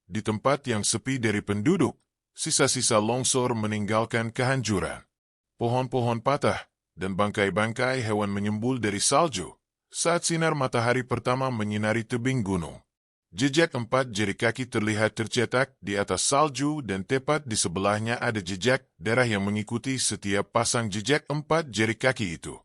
Di tempat yang sepi dari penduduk, sisa-sisa longsor meninggalkan kehancuran. Pohon-pohon patah, dan bangkai-bangkai hewan menyembul dari salju saat sinar matahari pertama menyinari tebing gunung. Jejak 4 jari kaki terlihat tercetak di atas salju dan tepat di sebelahnya ada jejak darah yang mengikuti setiap pasang jejak 4 jari kaki itu.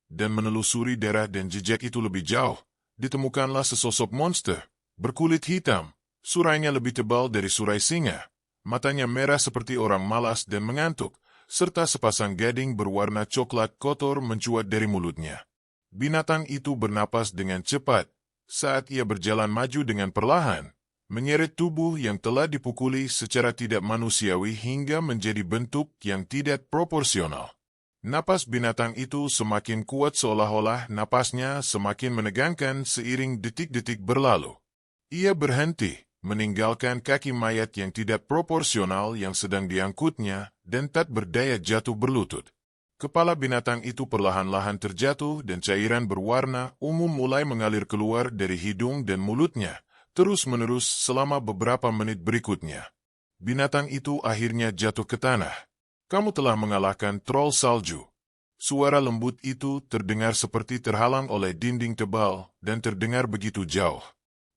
Dan menelusuri darah dan jejak itu lebih jauh, ditemukanlah sesosok monster, berkulit hitam, surainya lebih tebal dari surai singa, matanya merah seperti orang malas dan mengantuk, serta sepasang gading berwarna coklat kotor mencuat dari mulutnya. Binatang itu bernapas dengan cepat, saat ia berjalan maju dengan perlahan, menyeret tubuh yang telah dipukuli secara tidak manusiawi hingga menjadi bentuk yang tidak proporsional. Napas binatang itu semakin kuat seolah-olah napasnya semakin menegangkan seiring detik-detik berlalu. Ia berhenti, meninggalkan kaki mayat yang tidak proporsional yang sedang diangkutnya dan tak berdaya jatuh berlutut. Kepala binatang itu perlahan-lahan terjatuh dan cairan berwarna ungu mulai mengalir keluar dari hidung dan mulutnya, terus-menerus selama beberapa menit berikutnya. Binatang itu akhirnya jatuh ke tanah. Kamu telah mengalahkan troll salju. Suara lembut itu terdengar seperti terhalang oleh dinding tebal dan terdengar begitu jauh.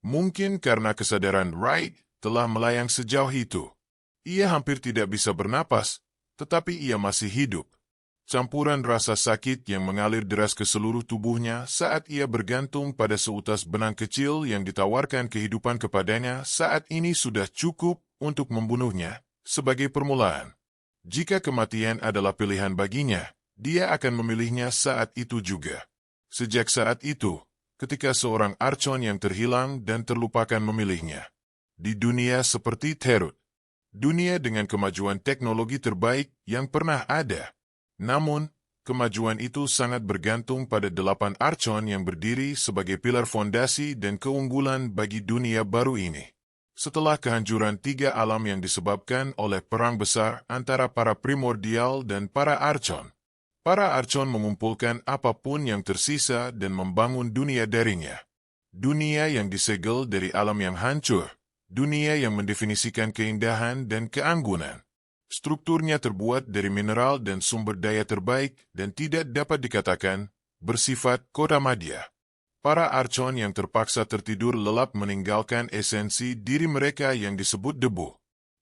Mungkin karena kesadaran Wright telah melayang sejauh itu. Ia hampir tidak bisa bernapas, tetapi ia masih hidup. Campuran rasa sakit yang mengalir deras ke seluruh tubuhnya saat ia bergantung pada seutas benang kecil yang ditawarkan kehidupan kepadanya saat ini sudah cukup untuk membunuhnya sebagai permulaan. Jika kematian adalah pilihan baginya, dia akan memilihnya saat itu juga. Sejak saat itu, ketika seorang Archon yang terhilang dan terlupakan memilihnya. Di dunia seperti Terut, dunia dengan kemajuan teknologi terbaik yang pernah ada. Namun, kemajuan itu sangat bergantung pada 8 Archon yang berdiri sebagai pilar fondasi dan keunggulan bagi dunia baru ini. Setelah kehancuran 3 alam yang disebabkan oleh perang besar antara para primordial dan para Archon mengumpulkan apapun yang tersisa dan membangun dunia darinya. Dunia yang disegel dari alam yang hancur, dunia yang mendefinisikan keindahan dan keanggunan. Strukturnya terbuat dari mineral dan sumber daya terbaik dan tidak dapat dikatakan bersifat kota madya. Para Archon yang terpaksa tertidur lelap meninggalkan esensi diri mereka yang disebut debu.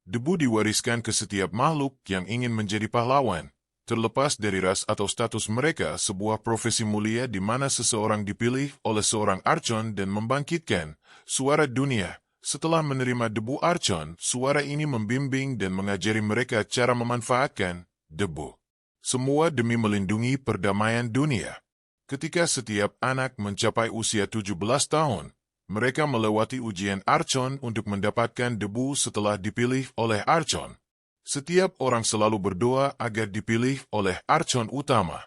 Debu diwariskan ke setiap makhluk yang ingin menjadi pahlawan, terlepas dari ras atau status mereka. Sebuah profesi mulia di mana seseorang dipilih oleh seorang Archon dan membangkitkan suara dunia. Setelah menerima debu Archon, suara ini membimbing dan mengajari mereka cara memanfaatkan debu. Semua demi melindungi perdamaian dunia. Ketika setiap anak mencapai usia 17 tahun, mereka melewati ujian Archon untuk mendapatkan debu setelah dipilih oleh Archon. Setiap orang selalu berdoa agar dipilih oleh Archon utama.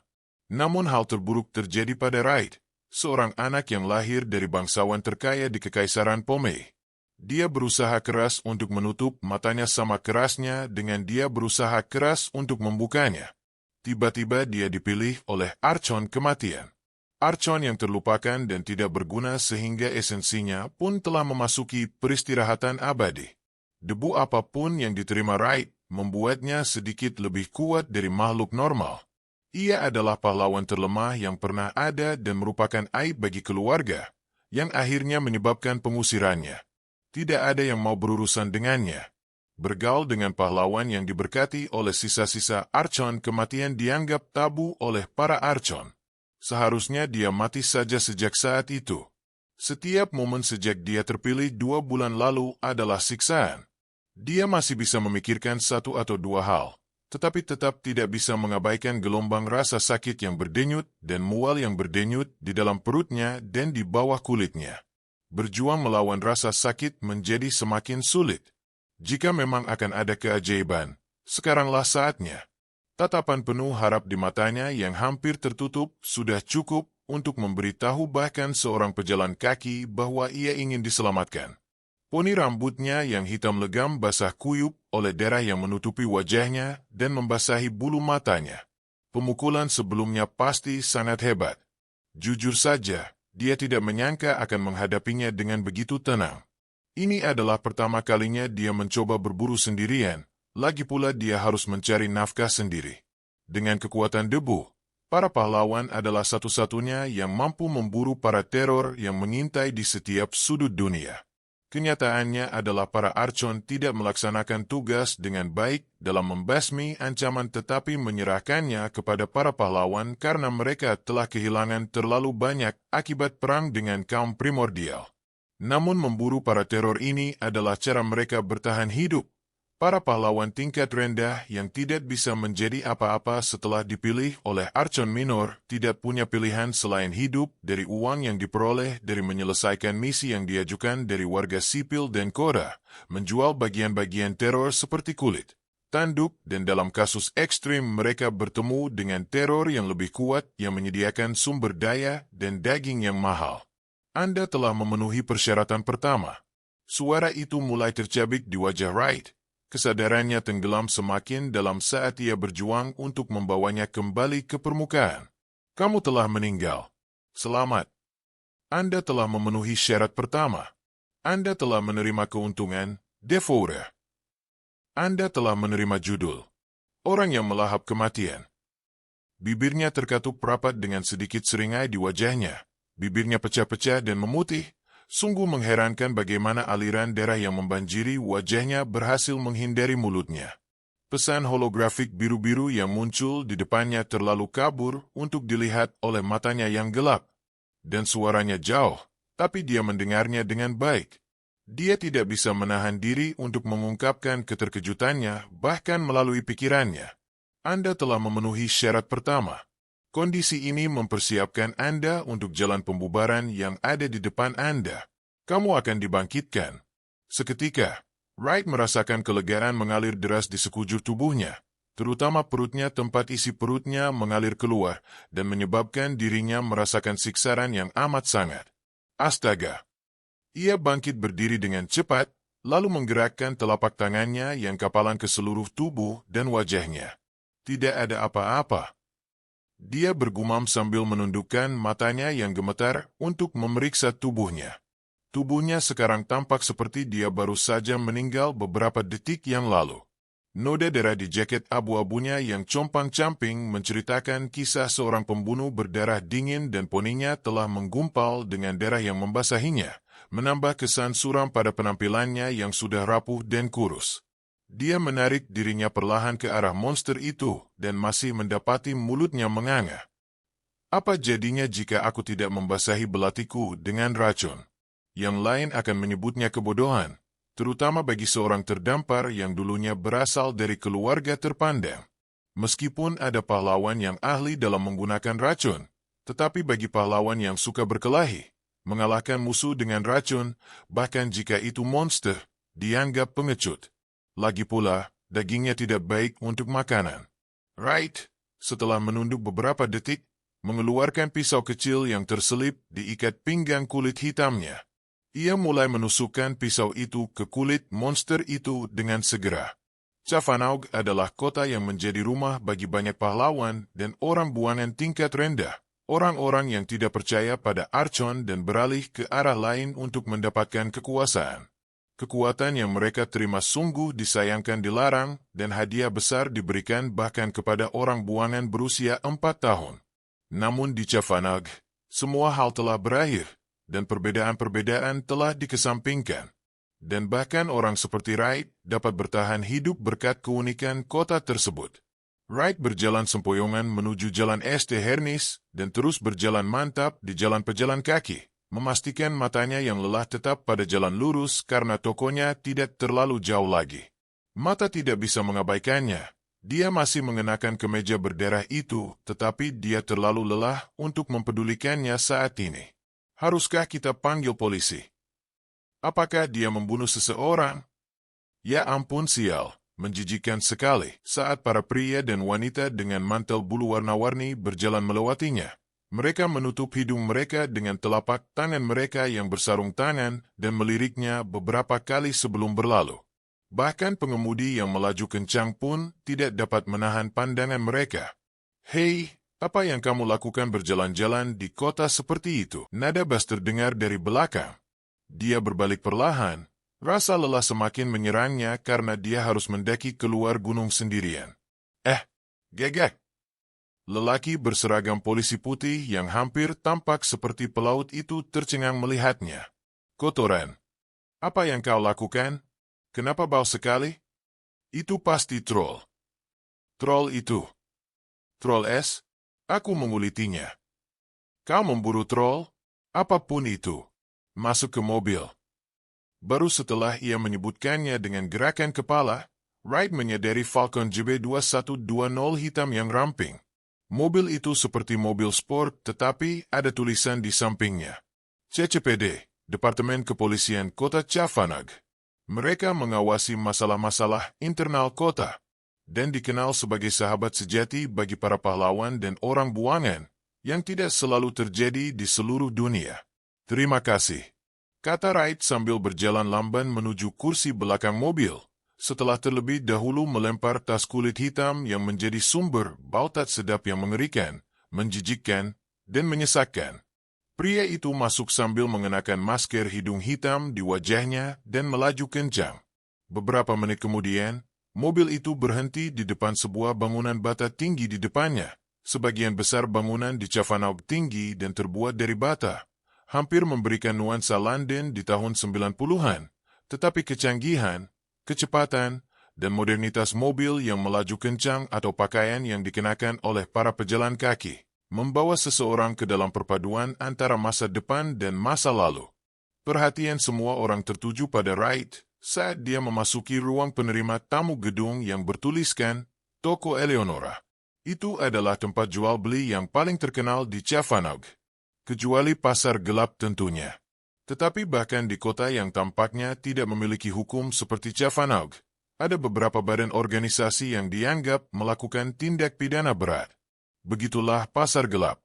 Namun hal terburuk terjadi pada Wright, seorang anak yang lahir dari bangsawan terkaya di Kekaisaran Pomei. Dia berusaha keras untuk menutup matanya sama kerasnya dengan dia berusaha keras untuk membukanya. Tiba-tiba dia dipilih oleh Archon kematian. Archon yang terlupakan dan tidak berguna sehingga esensinya pun telah memasuki peristirahatan abadi. Debu apapun yang diterima Wright membuatnya sedikit lebih kuat dari makhluk normal. Ia adalah pahlawan terlemah yang pernah ada dan merupakan aib bagi keluarga, yang akhirnya menyebabkan pengusirannya. Tidak ada yang mau berurusan dengannya. Bergaul dengan pahlawan yang diberkati oleh sisa-sisa Archon kematian dianggap tabu oleh para Archon. Seharusnya dia mati saja sejak saat itu. Setiap momen sejak dia terpilih 2 bulan lalu adalah siksaan. Dia masih bisa memikirkan 1 atau 2 hal, tetapi tetap tidak bisa mengabaikan gelombang rasa sakit yang berdenyut dan mual yang berdenyut di dalam perutnya dan di bawah kulitnya. Berjuang melawan rasa sakit menjadi semakin sulit. Jika memang akan ada keajaiban, sekaranglah saatnya. Tatapan penuh harap di matanya yang hampir tertutup sudah cukup untuk memberitahu bahkan seorang pejalan kaki bahwa ia ingin diselamatkan. Poni rambutnya yang hitam legam basah kuyup oleh darah yang menutupi wajahnya dan membasahi bulu matanya. Pemukulan sebelumnya pasti sangat hebat. Jujur saja, dia tidak menyangka akan menghadapinya dengan begitu tenang. Ini adalah pertama kalinya dia mencoba berburu sendirian, lagi pula dia harus mencari nafkah sendiri. Dengan kekuatan debu, para pahlawan adalah satu-satunya yang mampu memburu para teror yang mengintai di setiap sudut dunia. Kenyataannya adalah para Archon tidak melaksanakan tugas dengan baik dalam membasmi ancaman tetapi menyerahkannya kepada para pahlawan karena mereka telah kehilangan terlalu banyak akibat perang dengan kaum primordial. Namun memburu para teror ini adalah cara mereka bertahan hidup. Para pahlawan tingkat rendah yang tidak bisa menjadi apa-apa setelah dipilih oleh Archon Minor tidak punya pilihan selain hidup dari uang yang diperoleh dari menyelesaikan misi yang diajukan dari warga sipil dan kota, menjual bagian-bagian teror seperti kulit, tanduk, dan dalam kasus ekstrim mereka bertemu dengan teror yang lebih kuat yang menyediakan sumber daya dan daging yang mahal. Anda telah memenuhi persyaratan pertama. Suara itu mulai tercabik di wajah Wright. Kesadarannya tenggelam semakin dalam saat ia berjuang untuk membawanya kembali ke permukaan. Kamu telah meninggal. Selamat. Anda telah memenuhi syarat pertama. Anda telah menerima keuntungan, Devourer. Anda telah menerima judul. Orang yang melahap kematian. Bibirnya terkatup rapat dengan sedikit seringai di wajahnya. Bibirnya pecah-pecah dan memutih. Sungguh mengherankan bagaimana aliran darah yang membanjiri wajahnya berhasil menghindari mulutnya. Pesan holografik biru-biru yang muncul di depannya terlalu kabur untuk dilihat oleh matanya yang gelap. Dan suaranya jauh, tapi dia mendengarnya dengan baik. Dia tidak bisa menahan diri untuk mengungkapkan keterkejutannya bahkan melalui pikirannya. Anda telah memenuhi syarat pertama. Kondisi ini mempersiapkan Anda untuk jalan pembubaran yang ada di depan Anda. Kamu akan dibangkitkan. Seketika, Wright merasakan kelegaan mengalir deras di sekujur tubuhnya, terutama perutnya. Tempat isi perutnya mengalir keluar dan menyebabkan dirinya merasakan siksaan yang amat sangat. Astaga! Ia bangkit berdiri dengan cepat, lalu menggerakkan telapak tangannya yang kapalan ke seluruh tubuh dan wajahnya. Tidak ada apa-apa. Dia bergumam sambil menundukkan matanya yang gemetar untuk memeriksa tubuhnya. Tubuhnya sekarang tampak seperti dia baru saja meninggal beberapa detik yang lalu. Noda darah di jaket abu-abunya yang compang-camping menceritakan kisah seorang pembunuh berdarah dingin dan poninya telah menggumpal dengan darah yang membasahinya, menambah kesan suram pada penampilannya yang sudah rapuh dan kurus. Dia menarik dirinya perlahan ke arah monster itu dan masih mendapati mulutnya menganga. Apa jadinya jika aku tidak membasahi belatiku dengan racun? Yang lain akan menyebutnya kebodohan, terutama bagi seorang terdampar yang dulunya berasal dari keluarga terpandang. Meskipun ada pahlawan yang ahli dalam menggunakan racun, tetapi bagi pahlawan yang suka berkelahi, mengalahkan musuh dengan racun, bahkan jika itu monster, dianggap pengecut. Lagi pula, dagingnya tidak baik untuk makanan. Wright, setelah menunduk beberapa detik, mengeluarkan pisau kecil yang terselip di ikat pinggang kulit hitamnya. Ia mulai menusukkan pisau itu ke kulit monster itu dengan segera. Chavanaug adalah kota yang menjadi rumah bagi banyak pahlawan dan orang buangan tingkat rendah, orang-orang yang tidak percaya pada Archon dan beralih ke arah lain untuk mendapatkan kekuasaan. Kekuatan yang mereka terima sungguh disayangkan dilarang dan hadiah besar diberikan bahkan kepada orang buangan berusia 4 tahun. Namun di Chavanaug, semua hal telah berakhir dan perbedaan-perbedaan telah dikesampingkan. Dan bahkan orang seperti Wright dapat bertahan hidup berkat keunikan kota tersebut. Wright berjalan sempoyongan menuju jalan St. Hernis dan terus berjalan mantap di jalan pejalan kaki. Memastikan matanya yang lelah tetap pada jalan lurus karena tokonya tidak terlalu jauh lagi. Mata tidak bisa mengabaikannya. Dia masih mengenakan kemeja berdarah itu, tetapi dia terlalu lelah untuk mempedulikannya saat ini. Haruskah kita panggil polisi? Apakah dia membunuh seseorang? Ya ampun sial, menjijikkan sekali saat para pria dan wanita dengan mantel bulu warna-warni berjalan melewatinya. Mereka menutup hidung mereka dengan telapak tangan mereka yang bersarung tangan dan meliriknya beberapa kali sebelum berlalu. Bahkan pengemudi yang melaju kencang pun tidak dapat menahan pandangan mereka. Hei, apa yang kamu lakukan berjalan-jalan di kota seperti itu? Nada bass terdengar dari belakang. Dia berbalik perlahan, Rasa lelah semakin menyerangnya karena dia harus mendaki keluar gunung sendirian. Gegek! Lelaki berseragam polisi putih yang hampir tampak seperti pelaut itu tercengang melihatnya. Kotoran. Apa yang kau lakukan? Kenapa bau sekali? Itu pasti troll. Troll itu. Troll es? Aku mengulitinya. Kau memburu troll? Apapun itu. Masuk ke mobil. Baru setelah ia menyebutkannya dengan gerakan kepala, Wright menyadari Falcon JB2120 hitam yang ramping. Mobil itu seperti mobil sport, tetapi ada tulisan di sampingnya. CCPD, Departemen Kepolisian Kota Chavanag. Mereka mengawasi masalah-masalah internal kota, dan dikenal sebagai sahabat sejati bagi para pahlawan dan orang buangan, yang tidak selalu terjadi di seluruh dunia. Terima kasih, kata Wright sambil berjalan lamban menuju kursi belakang mobil, setelah terlebih dahulu melempar tas kulit hitam yang menjadi sumber bau tak sedap yang mengerikan, menjijikkan, dan menyesakkan. Pria itu masuk sambil mengenakan masker hidung hitam di wajahnya dan melaju kencang. Beberapa menit kemudian, mobil itu berhenti di depan sebuah bangunan bata tinggi di depannya. Sebagian besar bangunan di Chavanag tinggi dan terbuat dari bata, hampir memberikan nuansa London di tahun 90-an, tetapi kecanggihan, kecepatan, dan modernitas mobil yang melaju kencang atau pakaian yang dikenakan oleh para pejalan kaki membawa seseorang ke dalam perpaduan antara masa depan dan masa lalu. Perhatian semua orang tertuju pada Wright saat dia memasuki ruang penerima tamu gedung yang bertuliskan Toko Eleonora. Itu adalah tempat jual beli yang paling terkenal di Chavanag, kecuali pasar gelap tentunya. Tetapi bahkan di kota yang tampaknya tidak memiliki hukum seperti Chavanag, ada beberapa badan organisasi yang dianggap melakukan tindak pidana berat. Begitulah pasar gelap.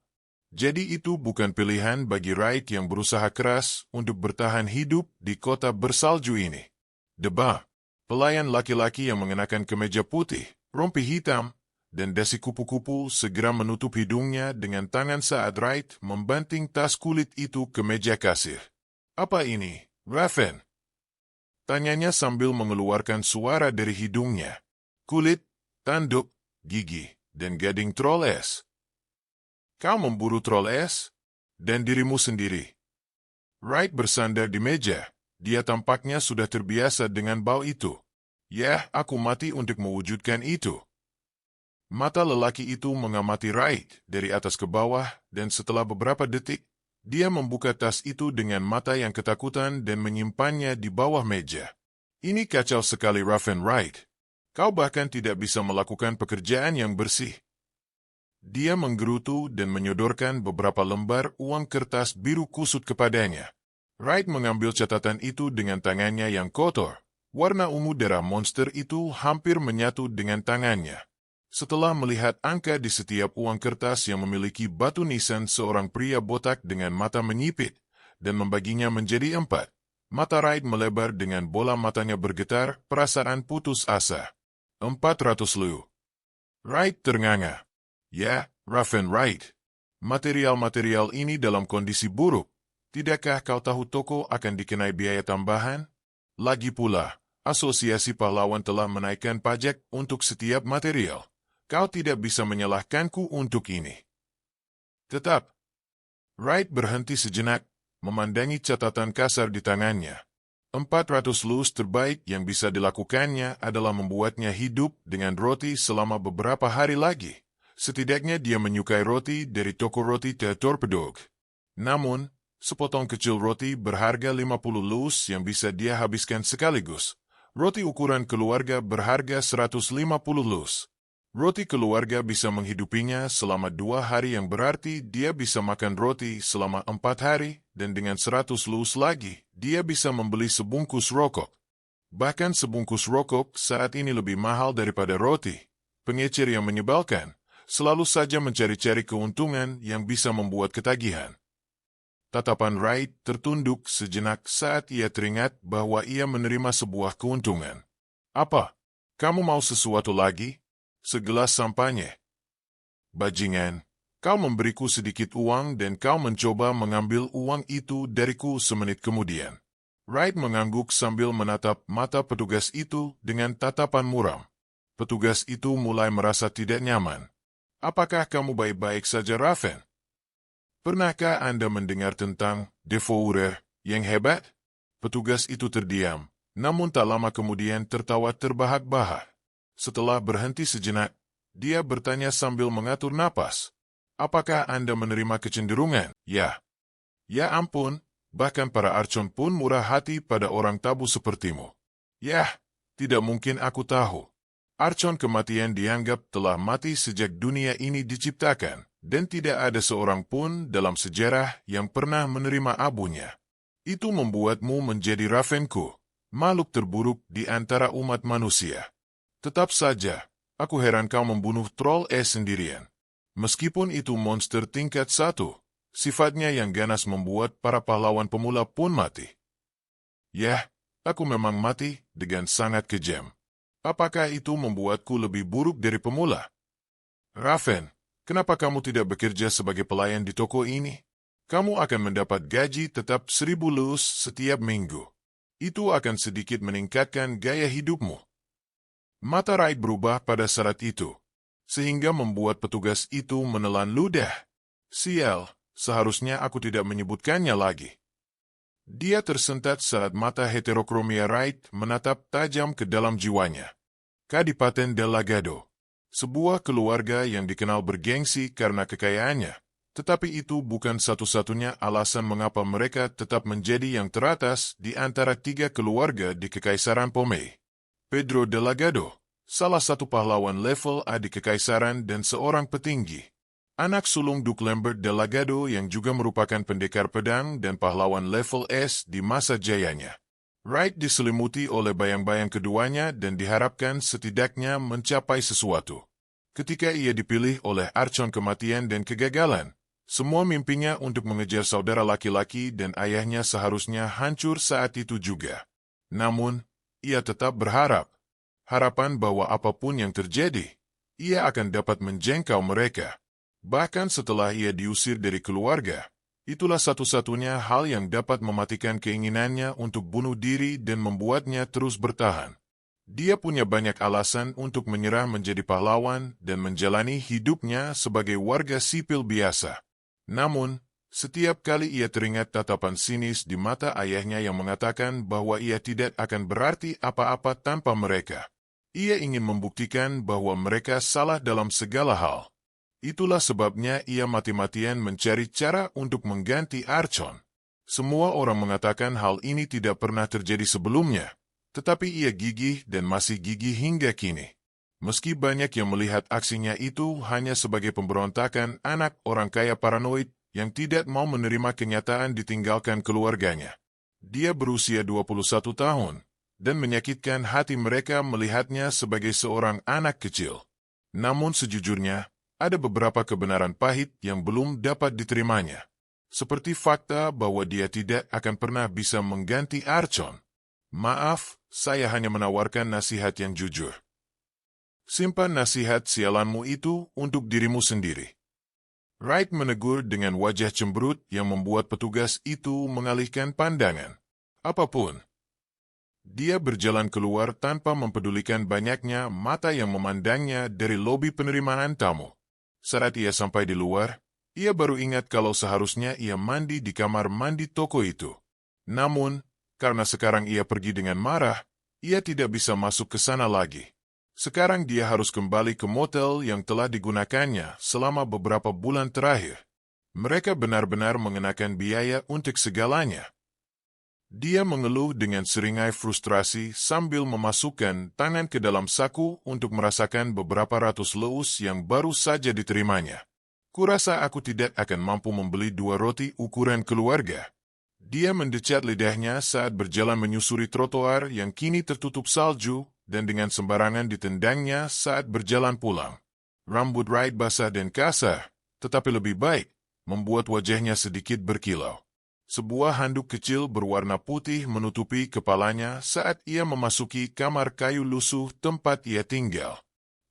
Jadi itu bukan pilihan bagi Wright yang berusaha keras untuk bertahan hidup di kota bersalju ini. Deba, pelayan laki-laki yang mengenakan kemeja putih, rompi hitam, dan dasi kupu-kupu segera menutup hidungnya dengan tangan saat Wright membanting tas kulit itu ke meja kasir. Apa ini, Raven? Tanyanya sambil mengeluarkan suara dari hidungnya. Kulit, tanduk, gigi, dan gading troll es. Kau memburu troll es? Dan dirimu sendiri. Wright bersandar di meja. Dia tampaknya sudah terbiasa dengan bau itu. Yah, aku mati untuk mewujudkan itu. Mata lelaki itu mengamati Wright dari atas ke bawah, dan setelah beberapa detik, dia membuka tas itu dengan mata yang ketakutan dan menyimpannya di bawah meja. Ini kacau sekali, Raven Wright. Kau bahkan tidak bisa melakukan pekerjaan yang bersih. Dia menggerutu dan menyodorkan beberapa lembar uang kertas biru kusut kepadanya. Wright mengambil catatan itu dengan tangannya yang kotor. Warna ungu darah monster itu hampir menyatu dengan tangannya. Setelah melihat angka di setiap uang kertas yang memiliki batu nisan seorang pria botak dengan mata menyipit dan membaginya menjadi 4, mata Wright melebar dengan bola matanya bergetar, perasaan putus asa. 400 lu. Wright ternganga. Ya, Raven Wright. Material-material ini dalam kondisi buruk. Tidakkah kau tahu toko akan dikenai biaya tambahan? Lagi pula, Asosiasi Pahlawan telah menaikkan pajak untuk setiap material. Kau tidak bisa menyalahkanku untuk ini. Tetap. Wright berhenti sejenak, memandangi catatan kasar di tangannya. 400 lus terbaik yang bisa dilakukannya adalah membuatnya hidup dengan roti selama beberapa hari lagi. Setidaknya dia menyukai roti dari toko roti The Torpedog. Namun, sepotong kecil roti berharga 50 lus yang bisa dia habiskan sekaligus. Roti ukuran keluarga berharga 150 lus. Roti keluarga bisa menghidupinya selama 2 hari yang berarti dia bisa makan roti selama 4 hari, dan dengan 100 lus lagi, dia bisa membeli sebungkus rokok. Bahkan sebungkus rokok saat ini lebih mahal daripada roti. Pengecer yang menyebalkan, selalu saja mencari-cari keuntungan yang bisa membuat ketagihan. Tatapan Wright tertunduk sejenak saat ia teringat bahwa ia menerima sebuah keuntungan. Apa? Kamu mau sesuatu lagi? Segelas sampanye. Bajingan, kau memberiku sedikit uang dan kau mencoba mengambil uang itu dariku semenit kemudian. Wright mengangguk sambil menatap mata petugas itu dengan tatapan muram. Petugas itu mulai merasa tidak nyaman. Apakah kamu baik-baik saja, Raven? Pernahkah Anda mendengar tentang Devourer yang hebat? Petugas itu terdiam, namun tak lama kemudian tertawa terbahak-bahak. Setelah berhenti sejenak, dia bertanya sambil mengatur napas. Apakah Anda menerima kecenderungan? Ya. Ya ampun, bahkan para Archon pun murah hati pada orang tabu sepertimu. Yah, tidak mungkin aku tahu. Archon kematian dianggap telah mati sejak dunia ini diciptakan, dan tidak ada seorang pun dalam sejarah yang pernah menerima abunya. Itu membuatmu menjadi Ravenku, makhluk terburuk di antara umat manusia. Tetap saja, aku heran kau membunuh troll sendirian. Meskipun itu monster tingkat 1, sifatnya yang ganas membuat para pahlawan pemula pun mati. Yah, aku memang mati dengan sangat kejam. Apakah itu membuatku lebih buruk dari pemula? Raven, kenapa kamu tidak bekerja sebagai pelayan di toko ini? Kamu akan mendapat gaji tetap 1000 lus setiap minggu. Itu akan sedikit meningkatkan gaya hidupmu. Mata Wright berubah pada saat itu, sehingga membuat petugas itu menelan ludah. Sial, seharusnya aku tidak menyebutkannya lagi. Dia tersentak saat mata heterokromia Wright menatap tajam ke dalam jiwanya. Kadipaten Del Lagado, sebuah keluarga yang dikenal bergengsi karena kekayaannya, tetapi itu bukan satu-satunya alasan mengapa mereka tetap menjadi yang teratas di antara 3 keluarga di Kekaisaran Pomei. Pedro Del Lagado, salah satu pahlawan level A di Kekaisaran dan seorang petinggi. Anak sulung Duke Lambert Del Lagado yang juga merupakan pendekar pedang dan pahlawan level S di masa jayanya. Wright diselimuti oleh bayang-bayang keduanya dan diharapkan setidaknya mencapai sesuatu. Ketika ia dipilih oleh Archon kematian dan kegagalan, semua mimpinya untuk mengejar saudara laki-laki dan ayahnya seharusnya hancur saat itu juga. Namun, ia tetap berharap. Harapan bahwa apapun yang terjadi, ia akan dapat menjangkau mereka. Bahkan setelah ia diusir dari keluarga, itulah satu-satunya hal yang dapat mematikan keinginannya untuk bunuh diri dan membuatnya terus bertahan. Dia punya banyak alasan untuk menyerah menjadi pahlawan dan menjalani hidupnya sebagai warga sipil biasa. Namun, setiap kali ia teringat tatapan sinis di mata ayahnya yang mengatakan bahwa ia tidak akan berarti apa-apa tanpa mereka, ia ingin membuktikan bahwa mereka salah dalam segala hal. Itulah sebabnya ia mati-matian mencari cara untuk mengganti Archon. Semua orang mengatakan hal ini tidak pernah terjadi sebelumnya, tetapi ia gigih dan masih gigih hingga kini. Meski banyak yang melihat aksinya itu hanya sebagai pemberontakan anak orang kaya paranoid yang tidak mau menerima kenyataan ditinggalkan keluarganya. Dia berusia 21 tahun, dan menyakitkan hati mereka melihatnya sebagai seorang anak kecil. Namun sejujurnya, ada beberapa kebenaran pahit yang belum dapat diterimanya. Seperti fakta bahwa dia tidak akan pernah bisa mengganti Archon. Maaf, saya hanya menawarkan nasihat yang jujur. Simpan nasihat sialanmu itu untuk dirimu sendiri. Wright menegur dengan wajah cemberut yang membuat petugas itu mengalihkan pandangan. Apapun. Dia berjalan keluar tanpa mempedulikan banyaknya mata yang memandangnya dari lobi penerimaan tamu. Saat ia sampai di luar, ia baru ingat kalau seharusnya ia mandi di kamar mandi toko itu. Namun, karena sekarang ia pergi dengan marah, ia tidak bisa masuk ke sana lagi. Sekarang dia harus kembali ke motel yang telah digunakannya selama beberapa bulan terakhir. Mereka benar-benar mengenakan biaya untuk segalanya. Dia mengeluh dengan seringai frustrasi sambil memasukkan tangan ke dalam saku untuk merasakan beberapa ratus leus yang baru saja diterimanya. Kurasa aku tidak akan mampu membeli 2 roti ukuran keluarga. Dia mendecat lidahnya saat berjalan menyusuri trotoar yang kini tertutup salju dan dengan sembarangan ditendangnya saat berjalan pulang. Rambut Wright basah dan kasar, tetapi lebih baik, membuat wajahnya sedikit berkilau. Sebuah handuk kecil berwarna putih menutupi kepalanya saat ia memasuki kamar kayu lusuh tempat ia tinggal.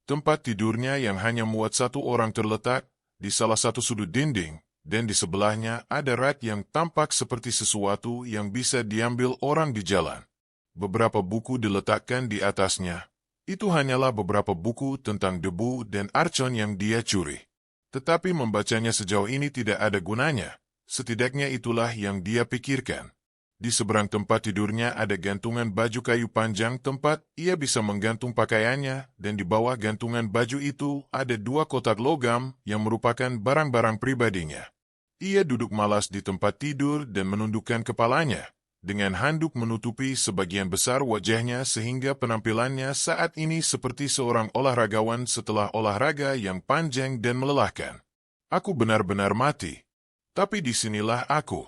Tempat tidurnya yang hanya muat 1 orang terletak di salah satu sudut dinding, dan di sebelahnya ada rat yang tampak seperti sesuatu yang bisa diambil orang di jalan. Beberapa buku diletakkan di atasnya. Itu hanyalah beberapa buku tentang debu dan arcon yang dia curi. Tetapi membacanya sejauh ini tidak ada gunanya. Setidaknya itulah yang dia pikirkan. Di seberang tempat tidurnya ada gantungan baju kayu panjang tempat ia bisa menggantung pakaiannya, dan di bawah gantungan baju itu ada 2 kotak logam yang merupakan barang-barang pribadinya. Ia duduk malas di tempat tidur dan menundukkan kepalanya, dengan handuk menutupi sebagian besar wajahnya sehingga penampilannya saat ini seperti seorang olahragawan setelah olahraga yang panjang dan melelahkan. Aku benar-benar mati. Tapi disinilah aku.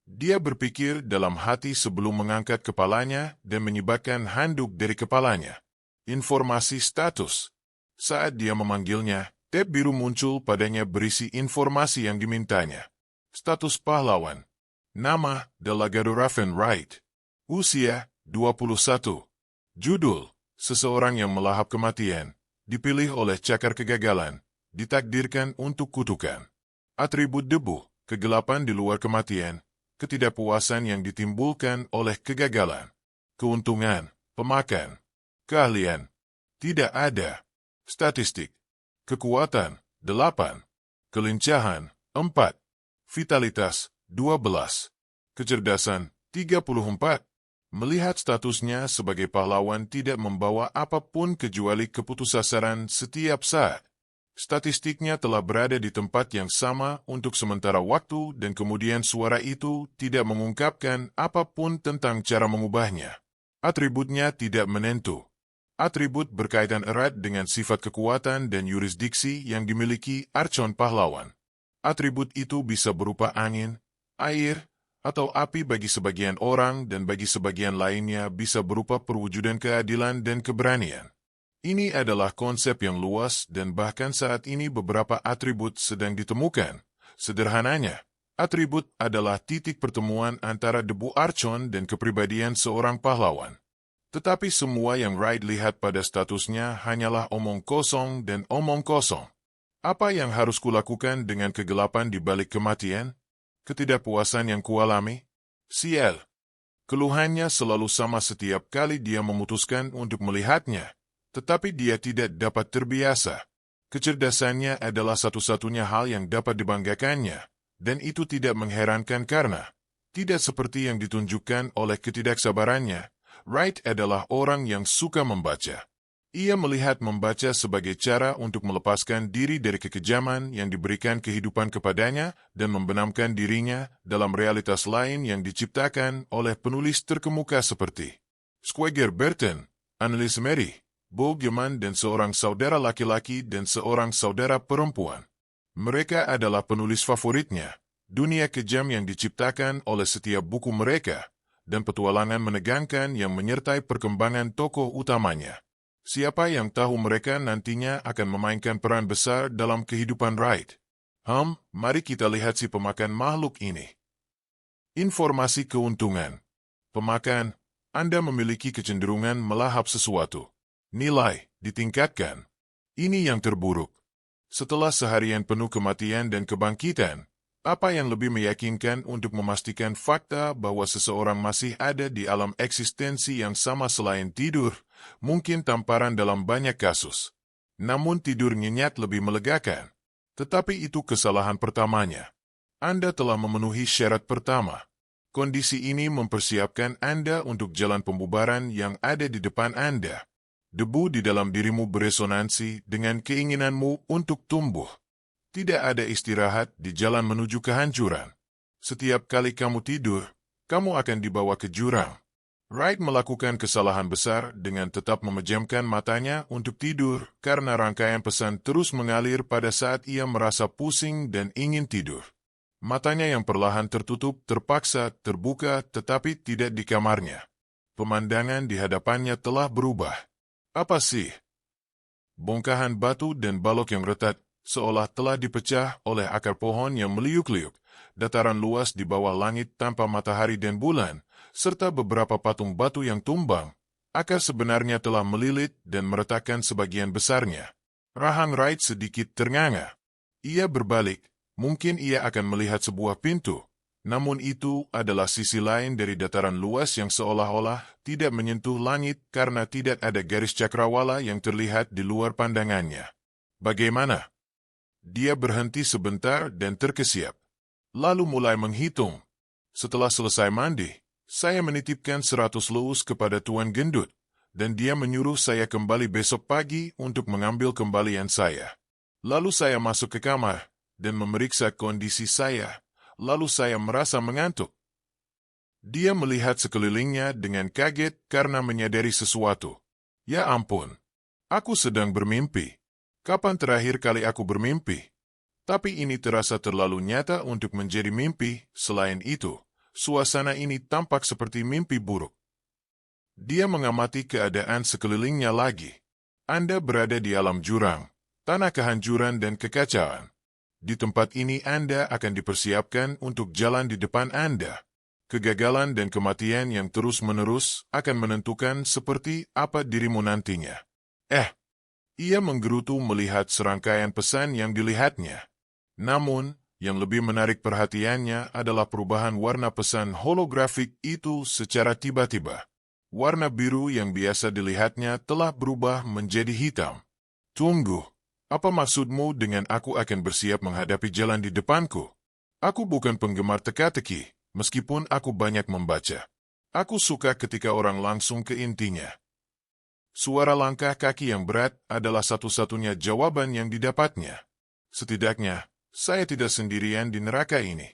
Dia berpikir dalam hati sebelum mengangkat kepalanya dan menyibakkan handuk dari kepalanya. Informasi status. Saat dia memanggilnya, tab biru muncul padanya berisi informasi yang dimintanya. Status pahlawan. Nama, Delgado Raven Wright. Usia, 21. Judul, seseorang yang melahap kematian. Dipilih oleh cakar kegagalan. Ditakdirkan untuk kutukan. Atribut debu, kegelapan di luar kematian. Ketidakpuasan yang ditimbulkan oleh kegagalan. Keuntungan, pemakan. Keahlian, tidak ada. Statistik, kekuatan, 8. Kelincahan, 4. Vitalitas, 12. Kecerdasan, 34. Melihat statusnya sebagai pahlawan tidak membawa apapun kecuali keputusasaan setiap saat. Statistiknya telah berada di tempat yang sama untuk sementara waktu dan kemudian suara itu tidak mengungkapkan apapun tentang cara mengubahnya. Atributnya tidak menentu. Atribut berkaitan erat dengan sifat kekuatan dan yurisdiksi yang dimiliki arcon pahlawan. Atribut itu bisa berupa angin, air, atau api bagi sebagian orang dan bagi sebagian lainnya bisa berupa perwujudan keadilan dan keberanian. Ini adalah konsep yang luas dan bahkan saat ini beberapa atribut sedang ditemukan. Sederhananya, atribut adalah titik pertemuan antara debu arcon dan kepribadian seorang pahlawan. Tetapi semua yang Wright lihat pada statusnya hanyalah omong kosong dan omong kosong. Apa yang harus kulakukan dengan kegelapan di balik kematian? Ketidakpuasan yang kualami? Sial. Keluhannya selalu sama setiap kali dia memutuskan untuk melihatnya. Tetapi dia tidak dapat terbiasa. Kecerdasannya adalah satu-satunya hal yang dapat dibanggakannya, dan itu tidak mengherankan karena, tidak seperti yang ditunjukkan oleh ketidaksabarannya, Wright adalah orang yang suka membaca. Ia melihat membaca sebagai cara untuk melepaskan diri dari kekejaman yang diberikan kehidupan kepadanya dan membenamkan dirinya dalam realitas lain yang diciptakan oleh penulis terkemuka seperti Squire Burton, Anneliese Mary, Bo Gaiman dan seorang saudara laki-laki dan seorang saudara perempuan. Mereka adalah penulis favoritnya, dunia kejam yang diciptakan oleh setiap buku mereka, dan petualangan menegangkan yang menyertai perkembangan tokoh utamanya. Siapa yang tahu mereka nantinya akan memainkan peran besar dalam kehidupan Wright. Mari kita lihat si pemakan makhluk ini. Informasi keuntungan. Pemakan, Anda memiliki kecenderungan melahap sesuatu. Nilai, ditingkatkan. Ini yang terburuk. Setelah seharian penuh kematian dan kebangkitan, apa yang lebih meyakinkan untuk memastikan fakta bahwa seseorang masih ada di alam eksistensi yang sama selain tidur, mungkin tamparan dalam banyak kasus. Namun tidur nyenyak lebih melegakan. Tetapi itu kesalahan pertamanya. Anda telah memenuhi syarat pertama. Kondisi ini mempersiapkan Anda untuk jalan pembubaran yang ada di depan Anda. Debu di dalam dirimu beresonansi dengan keinginanmu untuk tumbuh. Tidak ada istirahat di jalan menuju kehancuran. Setiap kali kamu tidur, kamu akan dibawa ke jurang. Wright melakukan kesalahan besar dengan tetap memejamkan matanya untuk tidur karena rangkaian pesan terus mengalir pada saat ia merasa pusing dan ingin tidur. Matanya yang perlahan tertutup terpaksa terbuka tetapi tidak di kamarnya. Pemandangan di hadapannya telah berubah. Apa sih? Bongkahan batu dan balok yang retak seolah telah dipecah oleh akar pohon yang meliuk-liuk, dataran luas di bawah langit tanpa matahari dan bulan, serta beberapa patung batu yang tumbang. Akar sebenarnya telah melilit dan meretakkan sebagian besarnya. Rahang Wright sedikit ternganga. Ia berbalik, Mungkin ia akan melihat sebuah pintu, namun itu adalah sisi lain dari dataran luas yang seolah-olah tidak menyentuh langit karena tidak ada garis cakrawala yang terlihat di luar pandangannya. Bagaimana? Dia berhenti sebentar dan terkesiap. Lalu mulai menghitung. Setelah selesai mandi, saya menitipkan 100 luus kepada Tuan Gendut, dan dia menyuruh saya kembali besok pagi untuk mengambil kembalian saya. Lalu saya masuk ke kamar dan memeriksa kondisi saya. Lalu saya merasa mengantuk. Dia melihat sekelilingnya dengan kaget karena menyadari sesuatu. Ya ampun, aku sedang bermimpi. Kapan terakhir kali aku bermimpi? Tapi ini terasa terlalu nyata untuk menjadi mimpi. Selain itu, suasana ini tampak seperti mimpi buruk. Dia mengamati keadaan sekelilingnya lagi. Anda berada di alam jurang, tanah kehancuran dan kekacauan. Di tempat ini Anda akan dipersiapkan untuk jalan di depan Anda. Kegagalan dan kematian yang terus-menerus akan menentukan seperti apa dirimu nantinya. Ia menggerutu melihat serangkaian pesan yang dilihatnya. Namun, yang lebih menarik perhatiannya adalah perubahan warna pesan holografik itu secara tiba-tiba. Warna biru yang biasa dilihatnya telah berubah menjadi hitam. Tunggu. Apa maksudmu dengan aku akan bersiap menghadapi jalan di depanku? Aku bukan penggemar teka-teki, meskipun aku banyak membaca. Aku suka ketika orang langsung ke intinya. Suara langkah kaki yang berat adalah satu-satunya jawaban yang didapatnya. Setidaknya, saya tidak sendirian di neraka ini.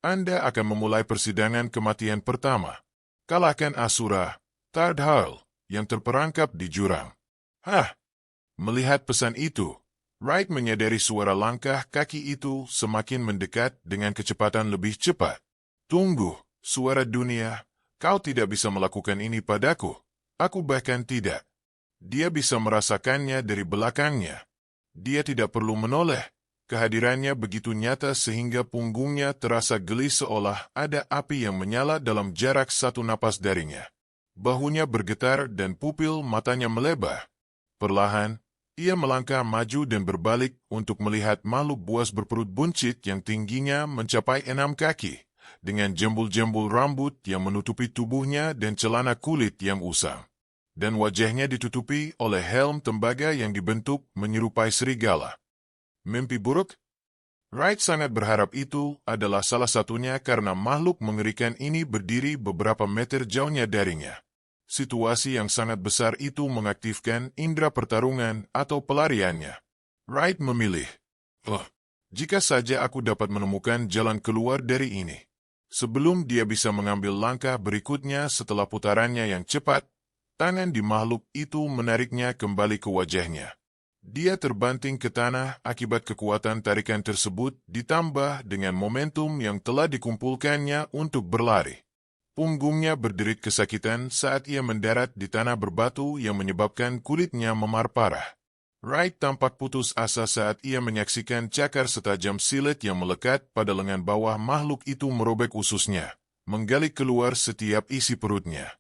Anda akan memulai persidangan kematian pertama. Kalahkan Asura, Tadharl, yang terperangkap di jurang. Melihat pesan itu, Wright menyadari suara langkah kaki itu semakin mendekat dengan kecepatan lebih cepat. Tunggu, suara dunia, kau tidak bisa melakukan ini padaku. Aku bahkan tidak. Dia bisa merasakannya dari belakangnya. Dia tidak perlu menoleh. Kehadirannya begitu nyata sehingga punggungnya terasa geli seolah ada api yang menyala dalam jarak satu napas darinya. Bahunya bergetar dan pupil matanya melebar. Perlahan, ia melangkah maju dan berbalik untuk melihat makhluk buas berperut buncit yang tingginya mencapai 6 kaki, dengan jembul-jembul rambut yang menutupi tubuhnya dan celana kulit yang usang. Dan wajahnya ditutupi oleh helm tembaga yang dibentuk menyerupai serigala. Mimpi buruk? Wright sangat berharap itu adalah salah satunya karena makhluk mengerikan ini berdiri beberapa meter jauhnya darinya. Situasi yang sangat besar itu mengaktifkan indera pertarungan atau pelariannya. Wright memilih, jika saja aku dapat menemukan jalan keluar dari ini. Sebelum dia bisa mengambil langkah berikutnya setelah putarannya yang cepat, tangan di makhluk itu menariknya kembali ke wajahnya. Dia terbanting ke tanah akibat kekuatan tarikan tersebut ditambah dengan momentum yang telah dikumpulkannya untuk berlari. Punggungnya berderit kesakitan saat ia mendarat di tanah berbatu yang menyebabkan kulitnya memar parah. Wright tampak putus asa saat ia menyaksikan cakar setajam silet yang melekat pada lengan bawah makhluk itu merobek ususnya, menggali keluar setiap isi perutnya.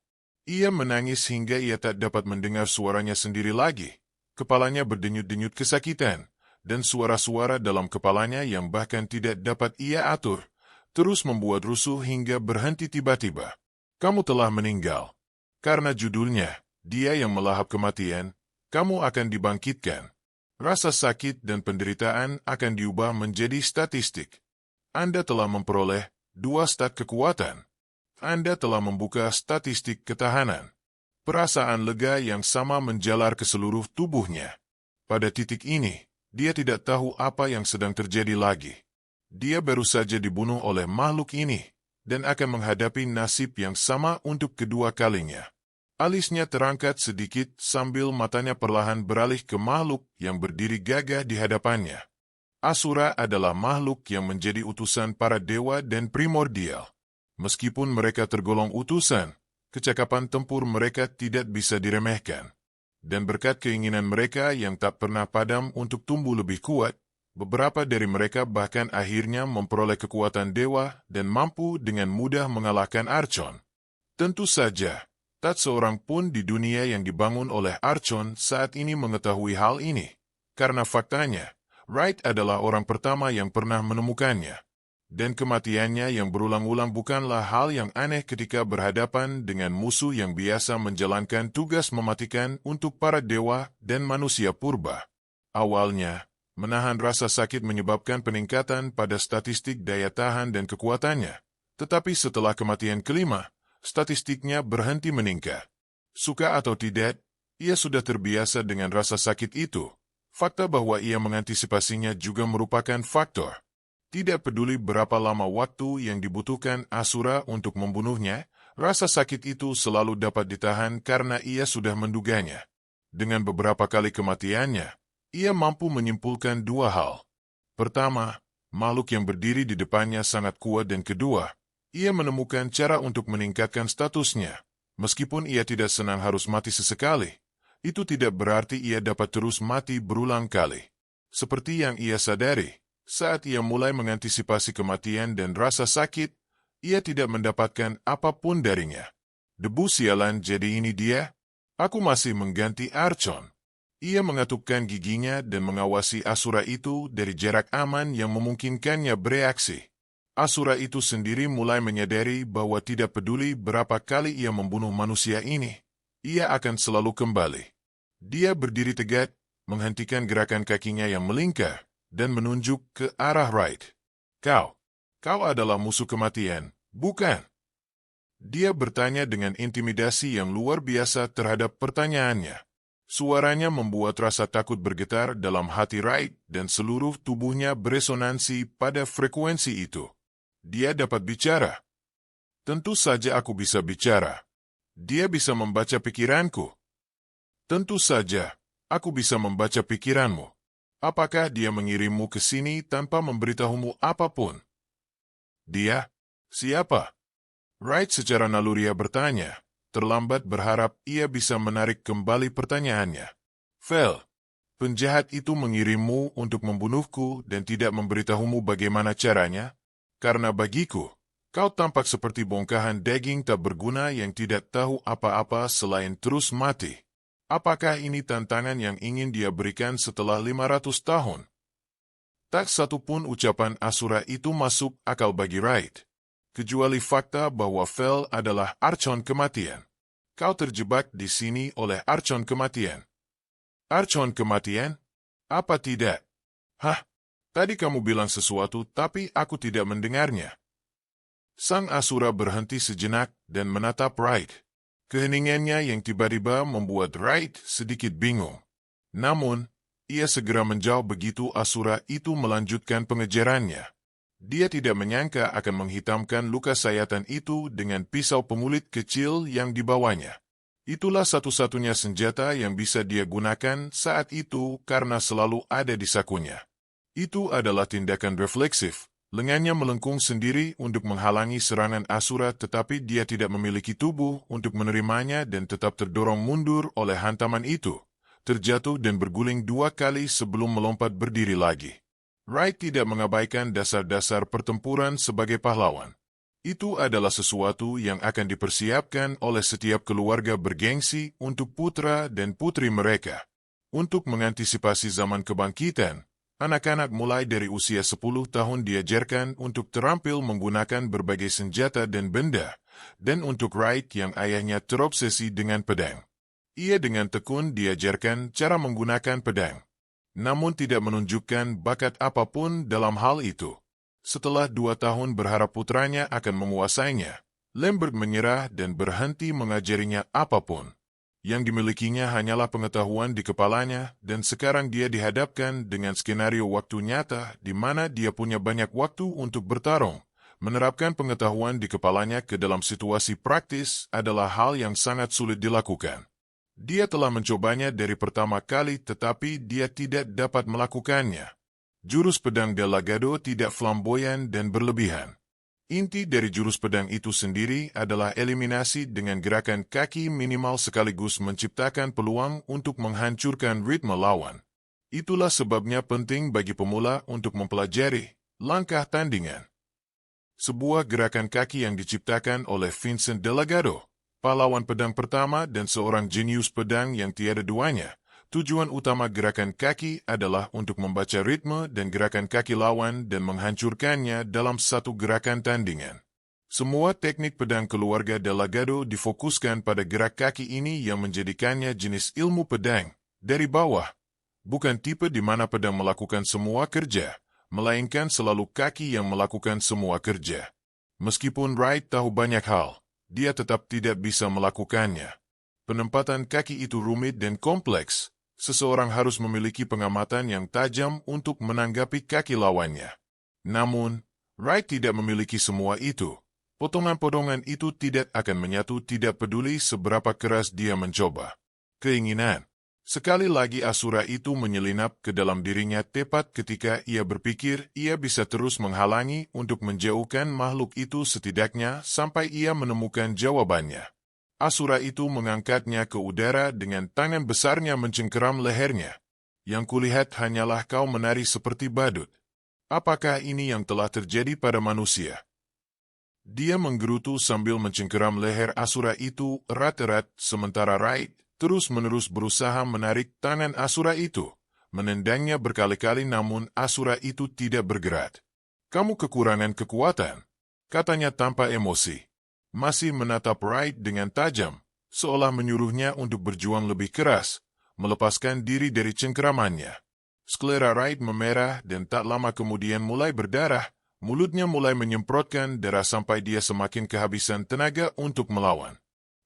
Ia menangis hingga ia tak dapat mendengar suaranya sendiri lagi. Kepalanya berdenyut-denyut kesakitan, dan suara-suara dalam kepalanya yang bahkan tidak dapat ia atur, terus membuat rusuh hingga berhenti tiba-tiba. Kamu telah meninggal. Karena judulnya, dia yang melahap kematian, kamu akan dibangkitkan. Rasa sakit dan penderitaan akan diubah menjadi statistik. Anda telah memperoleh 2 stat kekuatan. Anda telah membuka statistik ketahanan. Perasaan lega yang sama menjalar ke seluruh tubuhnya. Pada titik ini, dia tidak tahu apa yang sedang terjadi lagi. Dia baru saja dibunuh oleh makhluk ini, dan akan menghadapi nasib yang sama untuk kedua kalinya. Alisnya terangkat sedikit sambil matanya perlahan beralih ke makhluk yang berdiri gagah di hadapannya. Asura adalah makhluk yang menjadi utusan para dewa dan primordial. Meskipun mereka tergolong utusan, kecakapan tempur mereka tidak bisa diremehkan. Dan berkat keinginan mereka yang tak pernah padam untuk tumbuh lebih kuat, beberapa dari mereka bahkan akhirnya memperoleh kekuatan dewa dan mampu dengan mudah mengalahkan Archon. Tentu saja, tak seorang pun di dunia yang dibangun oleh Archon saat ini mengetahui hal ini. Karena faktanya, Wright adalah orang pertama yang pernah menemukannya. Dan kematiannya yang berulang-ulang bukanlah hal yang aneh ketika berhadapan dengan musuh yang biasa menjalankan tugas mematikan untuk para dewa dan manusia purba. Awalnya, menahan rasa sakit menyebabkan peningkatan pada statistik daya tahan dan kekuatannya. Tetapi setelah kematian kelima, statistiknya berhenti meningkat. Suka atau tidak, ia sudah terbiasa dengan rasa sakit itu. Fakta bahwa ia mengantisipasinya juga merupakan faktor. Tidak peduli berapa lama waktu yang dibutuhkan Asura untuk membunuhnya, rasa sakit itu selalu dapat ditahan karena ia sudah menduganya. Dengan beberapa kali kematiannya, ia mampu menyimpulkan dua hal. Pertama, makhluk yang berdiri di depannya sangat kuat, dan kedua, ia menemukan cara untuk meningkatkan statusnya. Meskipun ia tidak senang harus mati sesekali, itu tidak berarti ia dapat terus mati berulang kali. Seperti yang ia sadari, saat ia mulai mengantisipasi kematian dan rasa sakit, ia tidak mendapatkan apapun darinya. Debu sialan, jadi ini dia? Aku masih mengganti Archon. Ia mengatupkan giginya dan mengawasi Asura itu dari jarak aman yang memungkinkannya bereaksi. Asura itu sendiri mulai menyadari bahwa tidak peduli berapa kali ia membunuh manusia ini, ia akan selalu kembali. Dia berdiri tegak, menghentikan gerakan kakinya yang melingkar, dan menunjuk ke arah Wright. Kau adalah musuh kematian, bukan? Dia bertanya dengan intimidasi yang luar biasa terhadap pertanyaannya. Suaranya membuat rasa takut bergetar dalam hati Wright dan seluruh tubuhnya beresonansi pada frekuensi itu. Dia dapat bicara. Tentu saja aku bisa bicara. Dia bisa membaca pikiranku. Tentu saja, aku bisa membaca pikiranmu. Apakah dia mengirimmu ke sini tanpa memberitahumu apapun? Dia? Siapa? Wright secara naluriah bertanya, terlambat berharap ia bisa menarik kembali pertanyaannya. Vel, penjahat itu mengirimmu untuk membunuhku dan tidak memberitahumu bagaimana caranya? Karena bagiku, kau tampak seperti bongkahan daging tak berguna yang tidak tahu apa-apa selain terus mati. Apakah ini tantangan yang ingin dia berikan setelah 500 tahun? Tak satu pun ucapan Asura itu masuk akal bagi Wright, kecuali fakta bahwa Vel adalah Archon kematian. Kau terjebak di sini oleh Archon kematian. Archon kematian? Apa tidak? Hah? Tadi kamu bilang sesuatu tapi aku tidak mendengarnya. Sang Asura berhenti sejenak dan menatap Wright. Keheningannya yang tiba-tiba membuat Wright sedikit bingung. Namun, ia segera menjauh begitu Asura itu melanjutkan pengejarannya. Dia tidak menyangka akan menghitamkan luka sayatan itu dengan pisau pengulit kecil yang dibawanya. Itulah satu-satunya senjata yang bisa dia gunakan saat itu karena selalu ada di sakunya. Itu adalah tindakan refleksif. Lengannya melengkung sendiri untuk menghalangi serangan Asura, tetapi dia tidak memiliki tubuh untuk menerimanya dan tetap terdorong mundur oleh hantaman itu, terjatuh dan berguling 2 kali sebelum melompat berdiri lagi. Wright tidak mengabaikan dasar-dasar pertempuran sebagai pahlawan. Itu adalah sesuatu yang akan dipersiapkan oleh setiap keluarga bergengsi untuk putra dan putri mereka. Untuk mengantisipasi zaman kebangkitan, anak-anak mulai dari usia 10 tahun diajarkan untuk terampil menggunakan berbagai senjata dan benda, dan untuk Wright yang ayahnya terobsesi dengan pedang. Ia dengan tekun diajarkan cara menggunakan pedang, namun tidak menunjukkan bakat apapun dalam hal itu. Setelah 2 tahun berharap putranya akan menguasainya, Lambert menyerah dan berhenti mengajarinya apapun. Yang dimilikinya hanyalah pengetahuan di kepalanya, dan sekarang dia dihadapkan dengan skenario waktu nyata di mana dia punya banyak waktu untuk bertarung. Menerapkan pengetahuan di kepalanya ke dalam situasi praktis adalah hal yang sangat sulit dilakukan. Dia telah mencobanya dari pertama kali, tetapi dia tidak dapat melakukannya. Jurus pedang Delagado tidak flamboyan dan berlebihan. Inti dari jurus pedang itu sendiri adalah eliminasi dengan gerakan kaki minimal sekaligus menciptakan peluang untuk menghancurkan ritme lawan. Itulah sebabnya penting bagi pemula untuk mempelajari langkah tandingan. Sebuah gerakan kaki yang diciptakan oleh Vincent Delagado, pahlawan pedang pertama dan seorang jenius pedang yang tiada duanya, Tujuan utama gerakan kaki adalah untuk membaca ritme dan gerakan kaki lawan dan menghancurkannya dalam satu gerakan tandingan. Semua teknik pedang keluarga Delgado difokuskan pada gerak kaki ini yang menjadikannya jenis ilmu pedang dari bawah, bukan tipe di mana pedang melakukan semua kerja, melainkan selalu kaki yang melakukan semua kerja. Meskipun Wright tahu banyak hal, dia tetap tidak bisa melakukannya. Penempatan kaki itu rumit dan kompleks. Seseorang harus memiliki pengamatan yang tajam untuk menanggapi kaki lawannya. Namun, Wright tidak memiliki semua itu. Potongan-potongan itu tidak akan menyatu, tidak peduli seberapa keras dia mencoba. Keinginan. Sekali lagi Asura itu menyelinap ke dalam dirinya tepat ketika ia berpikir ia bisa terus menghalangi untuk menjauhkan makhluk itu setidaknya sampai ia menemukan jawabannya. Asura itu mengangkatnya ke udara dengan tangan besarnya mencengkeram lehernya. Yang kulihat hanyalah kau menari seperti badut. Apakah ini yang telah terjadi pada manusia? Dia menggerutu sambil mencengkeram leher Asura itu erat-erat, sementara Wright terus-menerus berusaha menarik tangan Asura itu. Menendangnya berkali-kali namun Asura itu tidak bergerak. Kamu kekurangan kekuatan, katanya tanpa emosi. Masih menatap Wright dengan tajam, seolah menyuruhnya untuk berjuang lebih keras, melepaskan diri dari cengkeramannya. Sklera Wright memerah dan tak lama kemudian mulai berdarah, mulutnya mulai menyemprotkan darah sampai dia semakin kehabisan tenaga untuk melawan.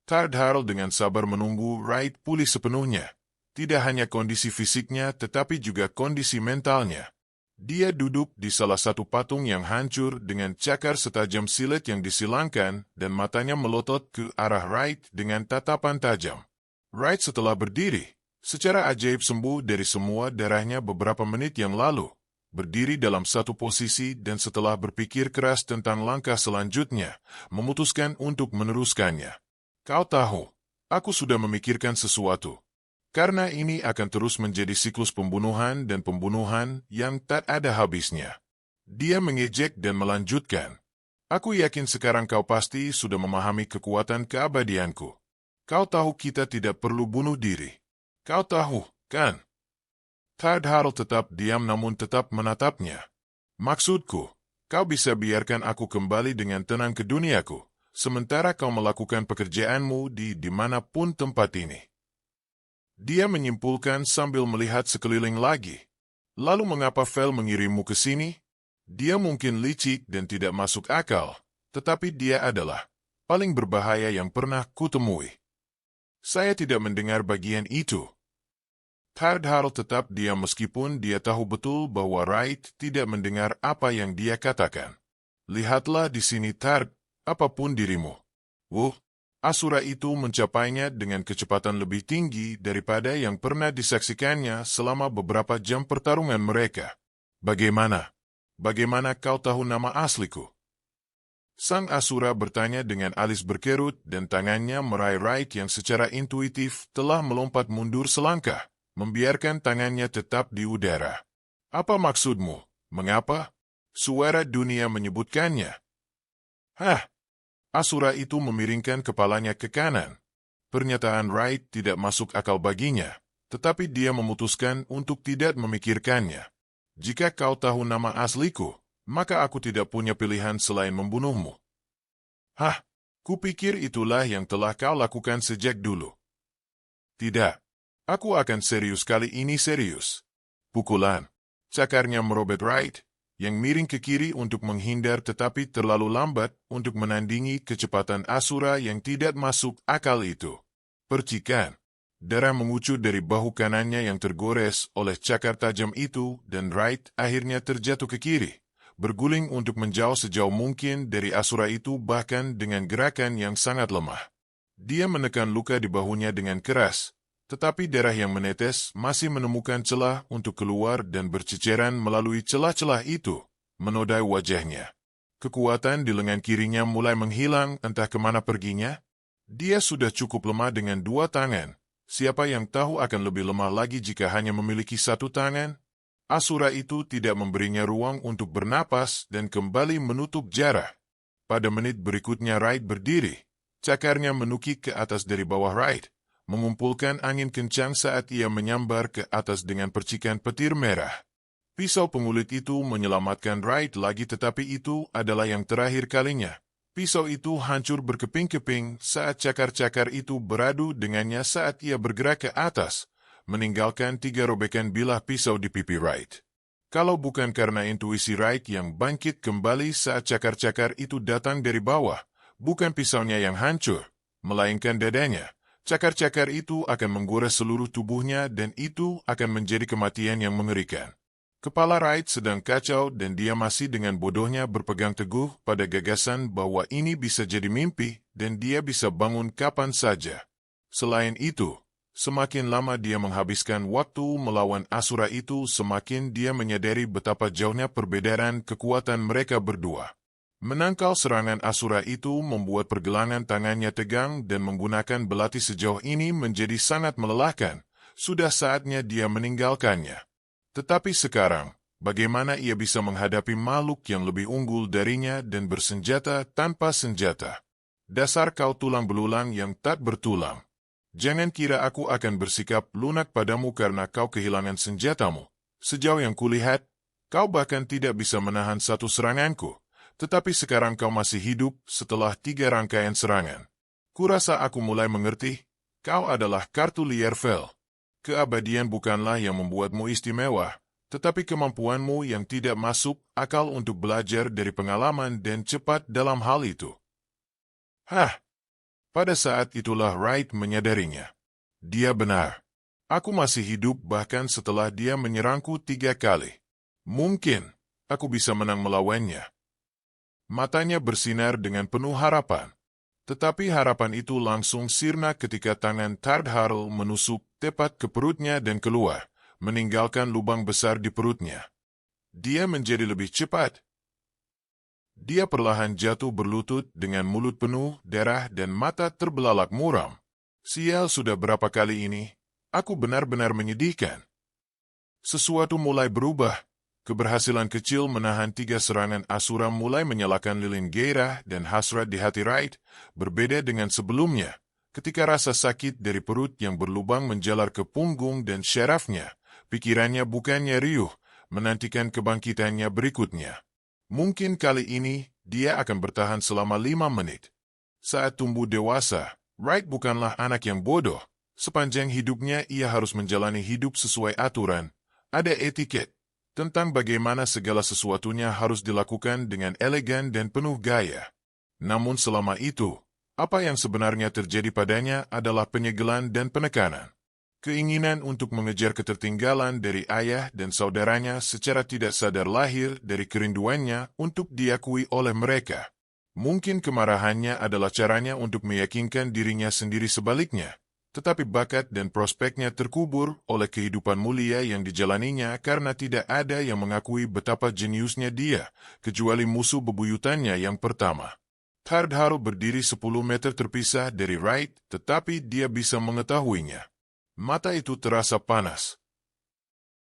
Tardharl dengan sabar menunggu Wright pulih sepenuhnya. Tidak hanya kondisi fisiknya tetapi juga kondisi mentalnya. Dia duduk di salah satu patung yang hancur dengan cakar setajam silet yang disilangkan dan matanya melotot ke arah Wright dengan tatapan tajam. Wright setelah berdiri, secara ajaib sembuh dari semua darahnya beberapa menit yang lalu, berdiri dalam satu posisi dan setelah berpikir keras tentang langkah selanjutnya, memutuskan untuk meneruskannya. Kau tahu, aku sudah memikirkan sesuatu. Karena ini akan terus menjadi siklus pembunuhan dan pembunuhan yang tak ada habisnya. Dia mengejek dan melanjutkan. Aku yakin sekarang kau pasti sudah memahami kekuatan keabadianku. Kau tahu kita tidak perlu bunuh diri. Kau tahu, kan? Tardharl tetap diam namun tetap menatapnya. Maksudku, kau bisa biarkan aku kembali dengan tenang ke duniaku, sementara kau melakukan pekerjaanmu di dimanapun tempat ini. Dia menyimpulkan sambil melihat sekeliling lagi. Lalu mengapa Vel mengirimmu ke sini? Dia mungkin licik dan tidak masuk akal, tetapi dia adalah paling berbahaya yang pernah kutemui. Saya tidak mendengar bagian itu. Tardharl tetap diam meskipun dia tahu betul bahwa Wright tidak mendengar apa yang dia katakan. Lihatlah di sini Tard, apapun dirimu. Asura itu mencapainya dengan kecepatan lebih tinggi daripada yang pernah disaksikannya selama beberapa jam pertarungan mereka. Bagaimana? Bagaimana kau tahu nama asliku? Sang Asura bertanya dengan alis berkerut dan tangannya meraih Wright yang secara intuitif telah melompat mundur selangkah, membiarkan tangannya tetap di udara. Apa maksudmu? Mengapa? Suara dunia menyebutkannya. Hah? Asura itu memiringkan kepalanya ke kanan. Pernyataan Wright tidak masuk akal baginya, tetapi dia memutuskan untuk tidak memikirkannya. Jika kau tahu nama asliku, maka aku tidak punya pilihan selain membunuhmu. Hah? Kupikir itulah yang telah kau lakukan sejak dulu. Tidak. Aku akan serius kali ini serius. Pukulan. Cakarnya merobek Wright, yang miring ke kiri untuk menghindar tetapi terlalu lambat untuk menandingi kecepatan Asura yang tidak masuk akal itu. Percikan. Darah mengucur dari bahu kanannya yang tergores oleh cakar tajam itu dan Wright akhirnya terjatuh ke kiri, berguling untuk menjauh sejauh mungkin dari Asura itu bahkan dengan gerakan yang sangat lemah. Dia menekan luka di bahunya dengan keras, tetapi darah yang menetes masih menemukan celah untuk keluar dan berceceran melalui celah-celah itu, menodai wajahnya. Kekuatan di lengan kirinya mulai menghilang entah kemana perginya. Dia sudah cukup lemah dengan 2 tangan. Siapa yang tahu akan lebih lemah lagi jika hanya memiliki 1 tangan? Asura itu tidak memberinya ruang untuk bernapas dan kembali menutup jarak. Pada menit berikutnya Wright berdiri. Cakarnya menukik ke atas dari bawah Wright, mengumpulkan angin kencang saat ia menyambar ke atas dengan percikan petir merah. Pisau pengulit itu menyelamatkan Wright lagi, tetapi itu adalah yang terakhir kalinya. Pisau itu hancur berkeping-keping saat cakar-cakar itu beradu dengannya saat ia bergerak ke atas, meninggalkan 3 robekan bilah pisau di pipi Wright. Kalau bukan karena intuisi Wright yang bangkit kembali saat cakar-cakar itu datang dari bawah, bukan pisaunya yang hancur, melainkan dadanya. Cakar-cakar itu akan menggores seluruh tubuhnya dan itu akan menjadi kematian yang mengerikan. Kepala Wright sedang kacau dan dia masih dengan bodohnya berpegang teguh pada gagasan bahwa ini bisa jadi mimpi dan dia bisa bangun kapan saja. Selain itu, semakin lama dia menghabiskan waktu melawan Asura itu, semakin dia menyadari betapa jauhnya perbedaan kekuatan mereka berdua. Menangkal serangan Asura itu membuat pergelangan tangannya tegang dan menggunakan belati sejauh ini menjadi sangat melelahkan. Sudah saatnya dia meninggalkannya. Tetapi sekarang, bagaimana ia bisa menghadapi makhluk yang lebih unggul darinya dan bersenjata tanpa senjata? Dasar kau tulang belulang yang tak bertulang. Jangan kira aku akan bersikap lunak padamu karena kau kehilangan senjatamu. Sejauh yang kulihat, kau bahkan tidak bisa menahan satu seranganku. Tetapi sekarang kau masih hidup setelah 3 rangkaian serangan. Kurasa aku mulai mengerti, kau adalah kartu Lierfell. Keabadian bukanlah yang membuatmu istimewa, tetapi kemampuanmu yang tidak masuk akal untuk belajar dari pengalaman dan cepat dalam hal itu. Pada saat itulah Wright menyadarinya. Dia benar. Aku masih hidup bahkan setelah dia menyerangku 3 kali. Mungkin aku bisa menang melawannya. Matanya bersinar dengan penuh harapan. Tetapi harapan itu langsung sirna ketika tangan Tardharl menusuk tepat ke perutnya dan keluar, meninggalkan lubang besar di perutnya. Dia menjadi lebih cepat. Dia perlahan jatuh berlutut dengan mulut penuh darah dan mata terbelalak muram. Sial, sudah berapa kali ini? Aku benar-benar menyedihkan. Sesuatu mulai berubah. Keberhasilan kecil menahan 3 serangan Asura mulai menyalakan lilin gairah dan hasrat di hati Wright, berbeda dengan sebelumnya. Ketika rasa sakit dari perut yang berlubang menjalar ke punggung dan syarafnya, pikirannya bukannya riuh, menantikan kebangkitannya berikutnya. Mungkin kali ini, dia akan bertahan selama 5 menit. Saat tumbuh dewasa, Wright bukanlah anak yang bodoh. Sepanjang hidupnya ia harus menjalani hidup sesuai aturan. Ada etiket tentang bagaimana segala sesuatunya harus dilakukan dengan elegan dan penuh gaya. Namun selama itu, apa yang sebenarnya terjadi padanya adalah penyegelan dan penekanan. Keinginan untuk mengejar ketertinggalan dari ayah dan saudaranya secara tidak sadar lahir dari kerinduannya untuk diakui oleh mereka. Mungkin kemarahannya adalah caranya untuk meyakinkan dirinya sendiri sebaliknya. Tetapi bakat dan prospeknya terkubur oleh kehidupan mulia yang dijalaninya karena tidak ada yang mengakui betapa jeniusnya dia, kecuali musuh bebuyutannya yang pertama. Tardharl berdiri 10 meter terpisah dari Wright, tetapi dia bisa mengetahuinya. Mata itu terasa panas.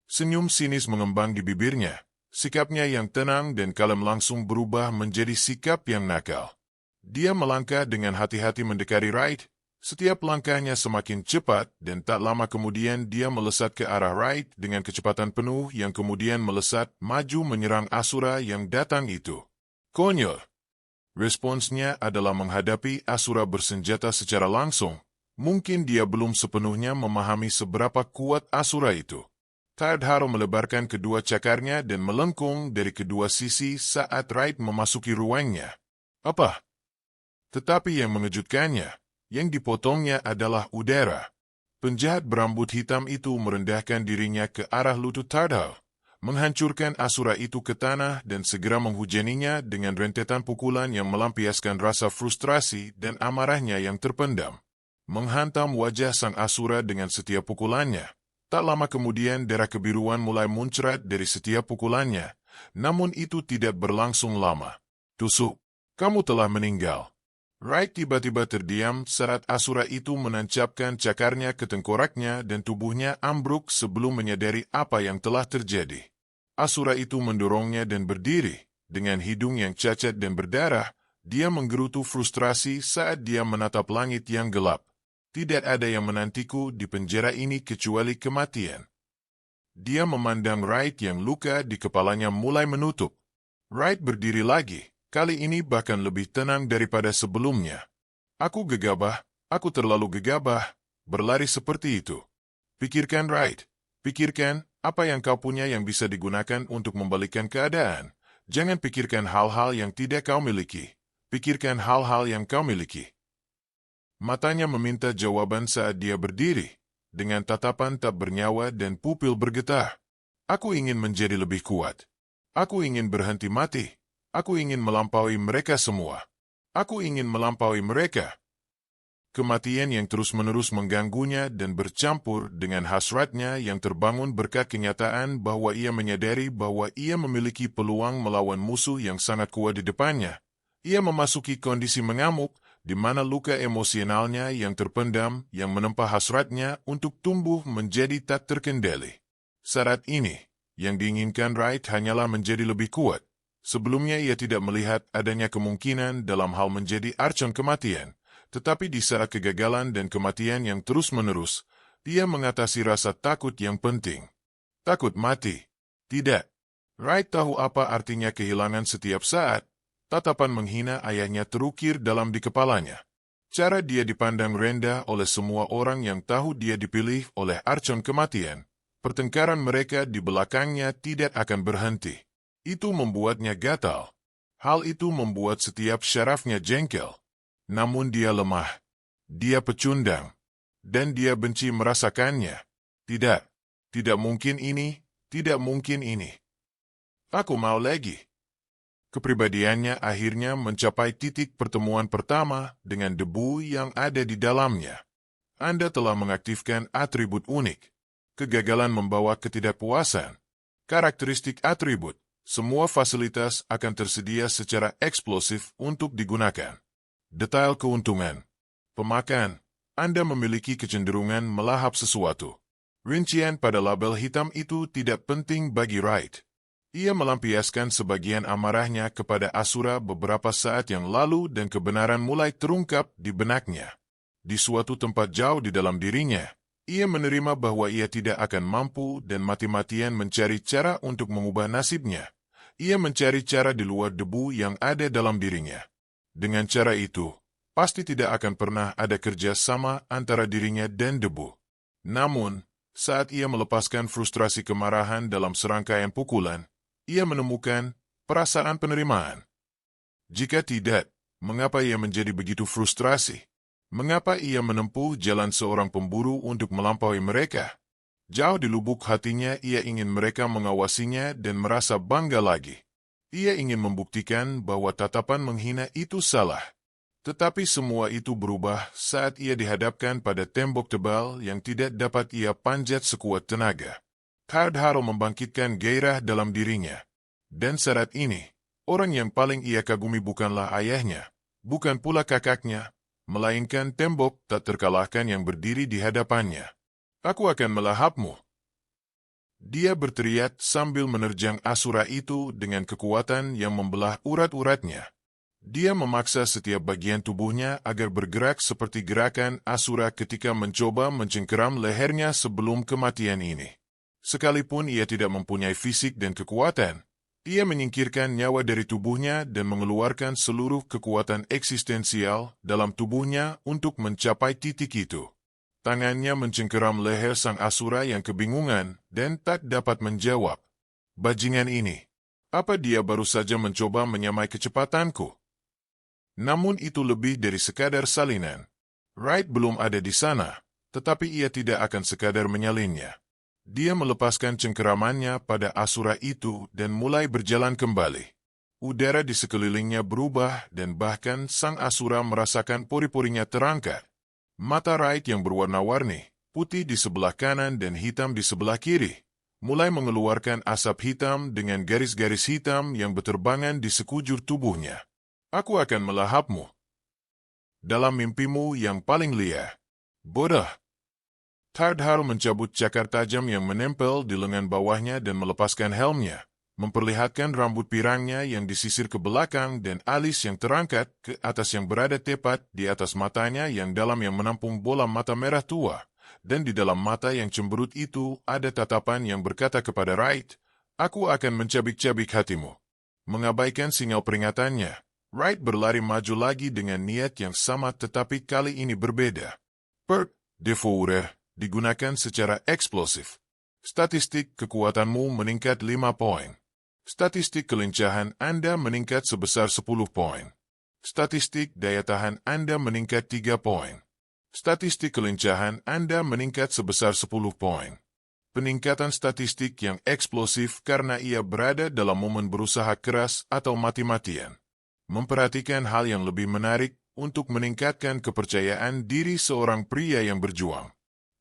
Senyum sinis mengembang di bibirnya. Sikapnya yang tenang dan kalem langsung berubah menjadi sikap yang nakal. Dia melangkah dengan hati-hati mendekati Wright. Setiap langkahnya semakin cepat dan tak lama kemudian dia melesat ke arah Wright dengan kecepatan penuh yang kemudian melesat maju menyerang Asura yang datang itu. Konyol. Responsnya adalah menghadapi Asura bersenjata secara langsung. Mungkin dia belum sepenuhnya memahami seberapa kuat Asura itu. Tardharl melebarkan kedua cakarnya dan melengkung dari kedua sisi saat Wright memasuki ruangnya. Apa? Tetapi yang mengejutkannya, yang dipotongnya adalah udara. Penjahat berambut hitam itu merendahkan dirinya ke arah lutut Tardharl, menghancurkan Asura itu ke tanah dan segera menghujaninya dengan rentetan pukulan yang melampiaskan rasa frustrasi dan amarahnya yang terpendam. Menghantam wajah sang Asura dengan setiap pukulannya. Tak lama kemudian darah kebiruan mulai muncrat dari setiap pukulannya, namun itu tidak berlangsung lama. Tusuk, kamu telah meninggal. Wright tiba-tiba terdiam saat Asura itu menancapkan cakarnya ke tengkoraknya dan tubuhnya ambruk sebelum menyadari apa yang telah terjadi. Asura itu mendorongnya dan berdiri. Dengan hidung yang cacat dan berdarah, dia menggerutu frustrasi saat dia menatap langit yang gelap. Tidak ada yang menantiku di penjara ini kecuali kematian. Dia memandang Wright yang luka di kepalanya mulai menutup. Wright berdiri lagi, kali ini bahkan lebih tenang daripada sebelumnya. Aku gegabah, aku terlalu gegabah, berlari seperti itu. Pikirkan Wright, pikirkan apa yang kau punya yang bisa digunakan untuk membalikkan keadaan. Jangan pikirkan hal-hal yang tidak kau miliki. Pikirkan hal-hal yang kau miliki. Matanya meminta jawaban saat dia berdiri, dengan tatapan tak bernyawa dan pupil bergetar. Aku ingin menjadi lebih kuat. Aku ingin berhenti mati. Aku ingin melampaui mereka semua. Aku ingin melampaui mereka. Kematian yang terus-menerus mengganggunya dan bercampur dengan hasratnya yang terbangun berkat kenyataan bahwa ia menyadari bahwa ia memiliki peluang melawan musuh yang sangat kuat di depannya. Ia memasuki kondisi mengamuk, di mana luka emosionalnya yang terpendam yang menempa hasratnya untuk tumbuh menjadi tak terkendali. Saat ini, yang diinginkan Wright hanyalah menjadi lebih kuat. Sebelumnya ia tidak melihat adanya kemungkinan dalam hal menjadi archon kematian, tetapi di saat kegagalan dan kematian yang terus-menerus, dia mengatasi rasa takut yang penting. Takut mati. Tidak. Wright tahu apa artinya kehilangan setiap saat. Tatapan menghina ayahnya terukir dalam di kepalanya. Cara dia dipandang rendah oleh semua orang yang tahu dia dipilih oleh archon kematian. Pertengkaran mereka di belakangnya tidak akan berhenti. Itu membuatnya gatal. Hal itu membuat setiap syarafnya jengkel. Namun dia lemah. Dia pecundang. Dan dia benci merasakannya. Tidak. Tidak mungkin ini. Tidak mungkin ini. Aku mau lagi. Kepribadiannya akhirnya mencapai titik pertemuan pertama dengan debu yang ada di dalamnya. Anda telah mengaktifkan atribut unik. Kegagalan membawa ketidakpuasan. Karakteristik atribut. Semua fasilitas akan tersedia secara eksplosif untuk digunakan. Detail keuntungan. Pemakan. Anda memiliki kecenderungan melahap sesuatu. Rincian pada label hitam itu tidak penting bagi Wright. Ia melampiaskan sebagian amarahnya kepada Asura beberapa saat yang lalu dan kebenaran mulai terungkap di benaknya. Di suatu tempat jauh di dalam dirinya, ia menerima bahwa ia tidak akan mampu dan mati-matian mencari cara untuk mengubah nasibnya. Ia mencari cara di luar debu yang ada dalam dirinya. Dengan cara itu, pasti tidak akan pernah ada kerja sama antara dirinya dan debu. Namun, saat ia melepaskan frustrasi kemarahan dalam serangkaian pukulan, ia menemukan perasaan penerimaan. Jika tidak, mengapa ia menjadi begitu frustrasi? Mengapa ia menempuh jalan seorang pemburu untuk melampaui mereka? Jauh di lubuk hatinya ia ingin mereka mengawasinya dan merasa bangga lagi. Ia ingin membuktikan bahwa tatapan menghina itu salah. Tetapi semua itu berubah saat ia dihadapkan pada tembok tebal yang tidak dapat ia panjat sekuat tenaga. Hardharo membangkitkan gairah dalam dirinya. Dan saat ini, orang yang paling ia kagumi bukanlah ayahnya, bukan pula kakaknya, melainkan tembok tak terkalahkan yang berdiri di hadapannya. Aku akan melahapmu. Dia berteriak sambil menerjang Asura itu dengan kekuatan yang membelah urat-uratnya. Dia memaksa setiap bagian tubuhnya agar bergerak seperti gerakan Asura ketika mencoba mencengkeram lehernya sebelum kematian ini. Sekalipun ia tidak mempunyai fisik dan kekuatan, ia menyingkirkan nyawa dari tubuhnya dan mengeluarkan seluruh kekuatan eksistensial dalam tubuhnya untuk mencapai titik itu. Tangannya mencengkeram leher sang Asura yang kebingungan dan tak dapat menjawab. Bajingan ini, apa dia baru saja mencoba menyamai kecepatanku? Namun itu lebih dari sekadar salinan. Wright belum ada di sana, tetapi ia tidak akan sekadar menyalinnya. Dia melepaskan cengkeramannya pada Asura itu dan mulai berjalan kembali. Udara di sekelilingnya berubah dan bahkan sang Asura merasakan pori-porinya terangkat. Mata Wright yang berwarna-warni, putih di sebelah kanan dan hitam di sebelah kiri, mulai mengeluarkan asap hitam dengan garis-garis hitam yang berterbangan di sekujur tubuhnya. Aku akan melahapmu. Dalam mimpimu yang paling liar. Bodoh. Hardharo mencabut cakar tajam yang menempel di lengan bawahnya dan melepaskan helmnya. memperlihatkan rambut pirangnya yang disisir ke belakang dan alis yang terangkat ke atas yang berada tepat di atas matanya yang dalam yang menampung bola mata merah tua, dan di dalam mata yang cemberut itu ada tatapan yang berkata kepada Wright, "Aku akan mencabik-cabik hatimu." Mengabaikan sinyal peringatannya, Wright berlari maju lagi dengan niat yang sama tetapi kali ini berbeda. Perk Devour digunakan secara eksplosif. Statistik kekuatanmu meningkat 5 poin. Statistik kelincahan Anda meningkat sebesar 10 poin. Statistik daya tahan Anda meningkat 3 poin. Statistik kelincahan Anda meningkat sebesar 10 poin. Peningkatan statistik yang eksplosif karena ia berada dalam momen berusaha keras atau mati-matian. Memperhatikan hal yang lebih menarik untuk meningkatkan kepercayaan diri seorang pria yang berjuang.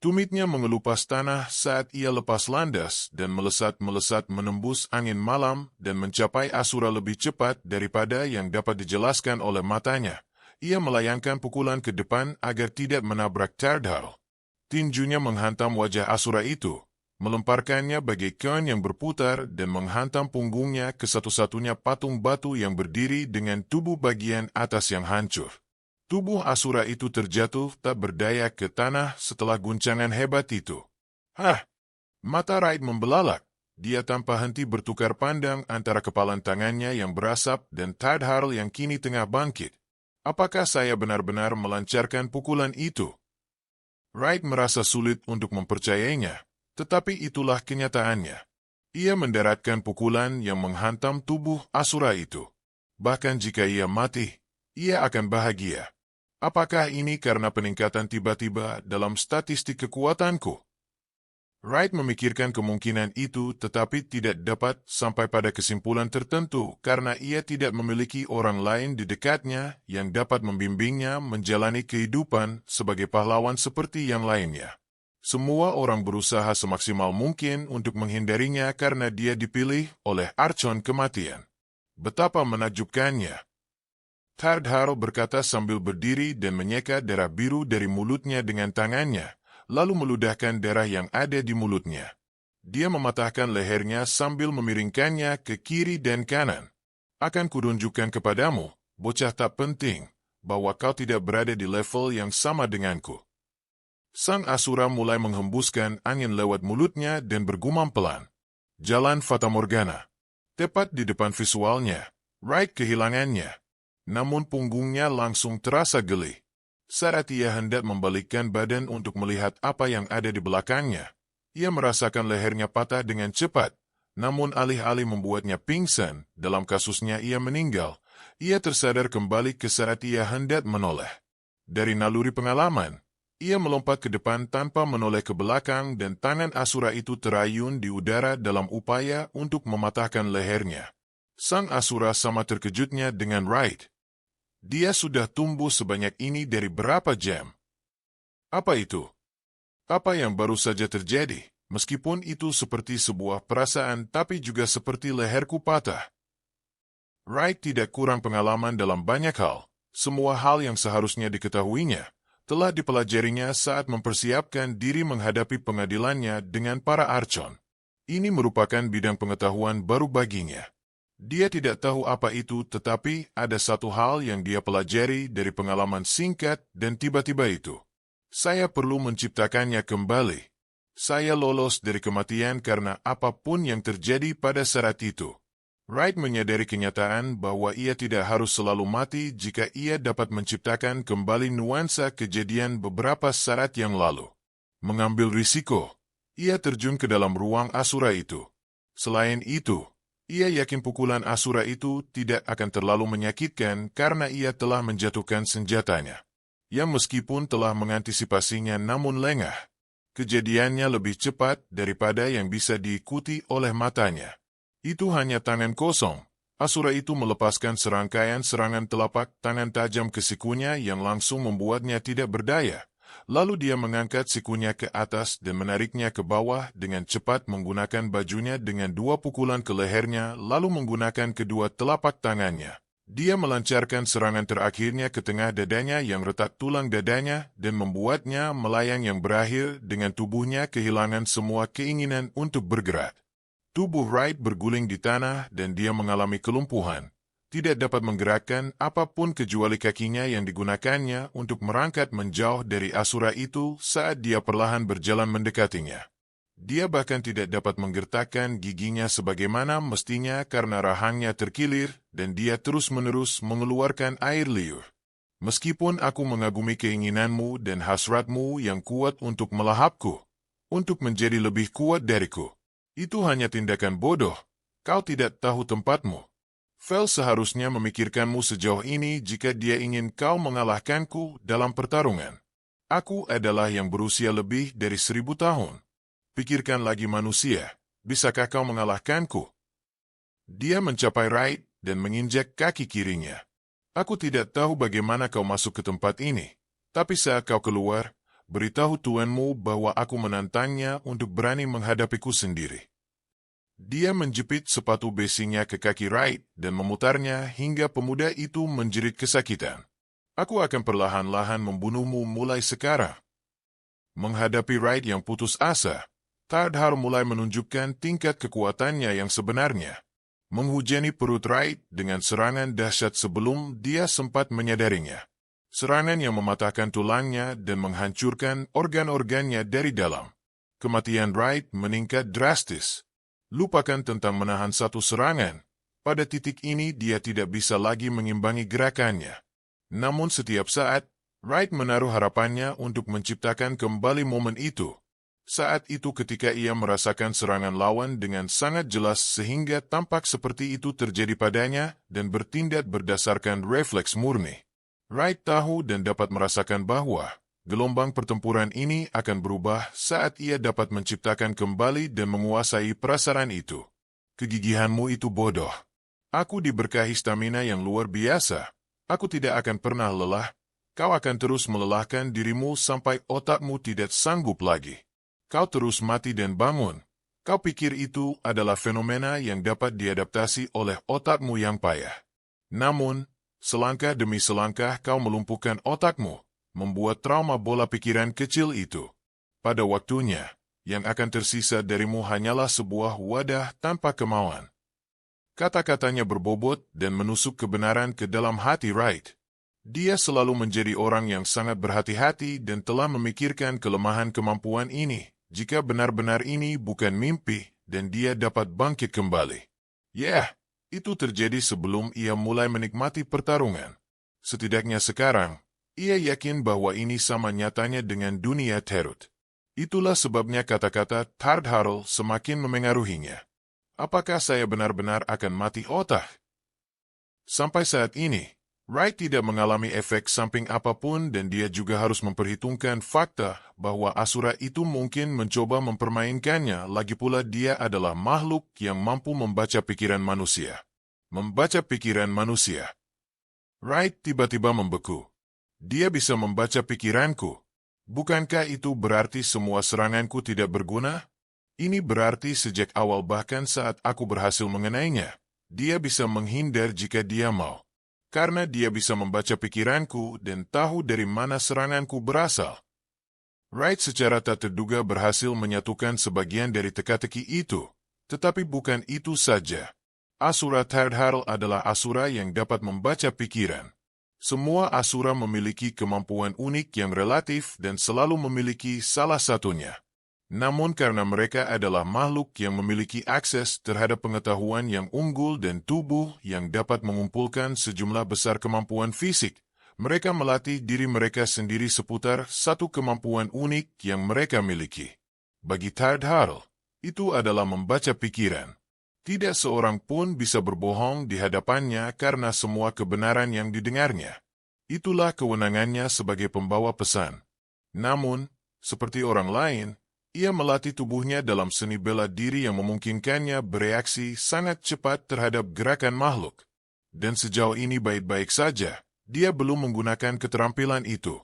Tumitnya mengelupas tanah saat ia lepas landas dan melesat-melesat menembus angin malam dan mencapai Asura lebih cepat daripada yang dapat dijelaskan oleh matanya. Ia melayangkan pukulan ke depan agar tidak menabrak Tardhal. Tinjunya menghantam wajah Asura itu, melemparkannya bagai koin yang berputar dan menghantam punggungnya ke satu-satunya patung batu yang berdiri dengan tubuh bagian atas yang hancur. Tubuh Asura itu terjatuh tak berdaya ke tanah setelah guncangan hebat itu. Hah! Mata Wright membelalak. Dia tanpa henti bertukar pandang antara kepalan tangannya yang berasap dan Tardhal yang kini tengah bangkit. Apakah saya benar-benar melancarkan pukulan itu? Wright merasa sulit untuk mempercayainya, tetapi itulah kenyataannya. Ia mendaratkan pukulan yang menghantam tubuh Asura itu. Bahkan jika ia mati, ia akan bahagia. Apakah ini karena peningkatan tiba-tiba dalam statistik kekuatanku? Wright memikirkan kemungkinan itu tetapi tidak dapat sampai pada kesimpulan tertentu karena ia tidak memiliki orang lain di dekatnya yang dapat membimbingnya menjalani kehidupan sebagai pahlawan seperti yang lainnya. Semua orang berusaha semaksimal mungkin untuk menghindarinya karena dia dipilih oleh Archon kematian. Betapa menakjubkannya. Tardhal berkata sambil berdiri dan menyeka darah biru dari mulutnya dengan tangannya, lalu meludahkan darah yang ada di mulutnya. Dia mematahkan lehernya sambil memiringkannya ke kiri dan kanan. Akan kudunjukkan kepadamu, bocah tak penting, bahwa kau tidak berada di level yang sama denganku. Sang Asura mulai menghembuskan angin lewat mulutnya dan bergumam pelan. Jalan Fatamorgana. Tepat di depan visualnya, Wright kehilangannya. Namun punggungnya langsung terasa geli. Saat ia hendak membalikkan badan untuk melihat apa yang ada di belakangnya, ia merasakan lehernya patah dengan cepat. Namun alih-alih membuatnya pingsan, dalam kasusnya ia meninggal, ia tersadar kembali ke saat ia hendak menoleh. Dari naluri pengalaman, ia melompat ke depan tanpa menoleh ke belakang dan tangan Asura itu terayun di udara dalam upaya untuk mematahkan lehernya. Sang Asura sama terkejutnya dengan Wright. Dia sudah tumbuh sebanyak ini dari berapa jam? Apa itu? Apa yang baru saja terjadi? Meskipun itu seperti sebuah perasaan tapi juga seperti leherku patah. Wright tidak kurang pengalaman dalam banyak hal. Semua hal yang seharusnya diketahuinya telah dipelajarinya saat mempersiapkan diri menghadapi pengadilannya dengan para Archon. Ini merupakan bidang pengetahuan baru baginya. Dia tidak tahu apa itu, tetapi ada satu hal yang dia pelajari dari pengalaman singkat dan tiba-tiba itu. Saya perlu menciptakannya kembali. Saya lolos dari kematian karena apapun yang terjadi pada saat itu. Wright menyadari kenyataan bahwa ia tidak harus selalu mati jika ia dapat menciptakan kembali nuansa kejadian beberapa saat yang lalu. Mengambil risiko, ia terjun ke dalam ruang Asura itu. Selain itu, ia yakin pukulan Asura itu tidak akan terlalu menyakitkan karena ia telah menjatuhkan senjatanya. Yang meskipun telah mengantisipasinya namun lengah, kejadiannya lebih cepat daripada yang bisa diikuti oleh matanya. Itu hanya tangan kosong. Asura itu melepaskan serangkaian serangan telapak tangan tajam ke sikunya yang langsung membuatnya tidak berdaya. Lalu dia mengangkat sikunya ke atas dan menariknya ke bawah dengan cepat menggunakan bajunya dengan 2 pukulan ke lehernya lalu menggunakan kedua telapak tangannya. Dia melancarkan serangan terakhirnya ke tengah dadanya yang retak tulang dadanya dan membuatnya melayang yang berakhir dengan tubuhnya kehilangan semua keinginan untuk bergerak. Tubuh Wright berguling di tanah dan dia mengalami kelumpuhan. Tidak dapat menggerakkan apapun kecuali kakinya yang digunakannya untuk merangkak menjauh dari Asura itu saat dia perlahan berjalan mendekatinya. Dia bahkan tidak dapat menggertakkan giginya sebagaimana mestinya karena rahangnya terkilir dan dia terus-menerus mengeluarkan air liur. Meskipun aku mengagumi keinginanmu dan hasratmu yang kuat untuk melahapku, untuk menjadi lebih kuat dariku, itu hanya tindakan bodoh. Kau tidak tahu tempatmu. Vel seharusnya memikirkanmu sejauh ini jika dia ingin kau mengalahkanku dalam pertarungan. Aku adalah yang berusia lebih dari 1000 tahun. Pikirkan lagi manusia, bisakah kau mengalahkanku? Dia mencapai Wright dan menginjak kaki kirinya. Aku tidak tahu bagaimana kau masuk ke tempat ini, tapi saat kau keluar, beritahu tuanmu bahwa aku menantangnya untuk berani menghadapiku sendiri. Dia menjepit sepatu besinya ke kaki Wright dan memutarnya hingga pemuda itu menjerit kesakitan. Aku akan perlahan-lahan membunuhmu mulai sekarang. Menghadapi Wright yang putus asa, Tardhar mulai menunjukkan tingkat kekuatannya yang sebenarnya. Menghujani perut Wright dengan serangan dahsyat sebelum dia sempat menyadarinya. Serangan yang mematahkan tulangnya dan menghancurkan organ-organnya dari dalam. Kematian Wright meningkat drastis. Lupakan tentang menahan satu serangan. Pada titik ini dia tidak bisa lagi mengimbangi gerakannya. Namun setiap saat, Wright menaruh harapannya untuk menciptakan kembali momen itu. Saat itu ketika ia merasakan serangan lawan dengan sangat jelas sehingga tampak seperti itu terjadi padanya dan bertindak berdasarkan refleks murni. Wright tahu dan dapat merasakan bahwa gelombang pertempuran ini akan berubah saat ia dapat menciptakan kembali dan menguasai prasaran itu. Kegigihanmu itu bodoh. Aku diberkahi stamina yang luar biasa. Aku tidak akan pernah lelah. Kau akan terus melelahkan dirimu sampai otakmu tidak sanggup lagi. Kau terus mati dan bangun. Kau pikir itu adalah fenomena yang dapat diadaptasi oleh otakmu yang payah. Namun, selangkah demi selangkah kau melumpuhkan otakmu, membuat trauma bola pikiran kecil itu. Pada waktunya, yang akan tersisa darimu hanyalah sebuah wadah tanpa kemauan. Kata-katanya berbobot dan menusuk kebenaran ke dalam hati Wright. Dia selalu menjadi orang yang sangat berhati-hati dan telah memikirkan kelemahan kemampuan ini, jika benar-benar ini bukan mimpi dan dia dapat bangkit kembali. Itu terjadi sebelum ia mulai menikmati pertarungan. Setidaknya sekarang, ia yakin bahwa ini sama nyatanya dengan dunia Terut. Itulah sebabnya kata-kata Tardharl semakin memengaruhinya. Apakah saya benar-benar akan mati otak? Sampai saat ini, Wright tidak mengalami efek samping apapun dan dia juga harus memperhitungkan fakta bahwa Asura itu mungkin mencoba mempermainkannya, lagi pula dia adalah makhluk yang mampu membaca pikiran manusia. Membaca pikiran manusia. Wright tiba-tiba membeku. Dia bisa membaca pikiranku. Bukankah itu berarti semua seranganku tidak berguna? Ini berarti sejak awal bahkan saat aku berhasil mengenainya, dia bisa menghindar jika dia mau. Karena dia bisa membaca pikiranku dan tahu dari mana seranganku berasal. Wright secara tak terduga berhasil menyatukan sebagian dari teka-teki itu. Tetapi bukan itu saja. Asura Tardharl adalah Asura yang dapat membaca pikiran. Semua Asura memiliki kemampuan unik yang relatif dan selalu memiliki salah satunya. Namun karena mereka adalah makhluk yang memiliki akses terhadap pengetahuan yang unggul dan tubuh yang dapat mengumpulkan sejumlah besar kemampuan fisik, mereka melatih diri mereka sendiri seputar satu kemampuan unik yang mereka miliki. Bagi Tardharl, itu adalah membaca pikiran. Tidak seorang pun bisa berbohong di hadapannya karena semua kebenaran yang didengarnya. Itulah kewenangannya sebagai pembawa pesan. Namun, seperti orang lain, ia melatih tubuhnya dalam seni bela diri yang memungkinkannya bereaksi sangat cepat terhadap gerakan makhluk. Dan sejauh ini baik-baik saja, dia belum menggunakan keterampilan itu.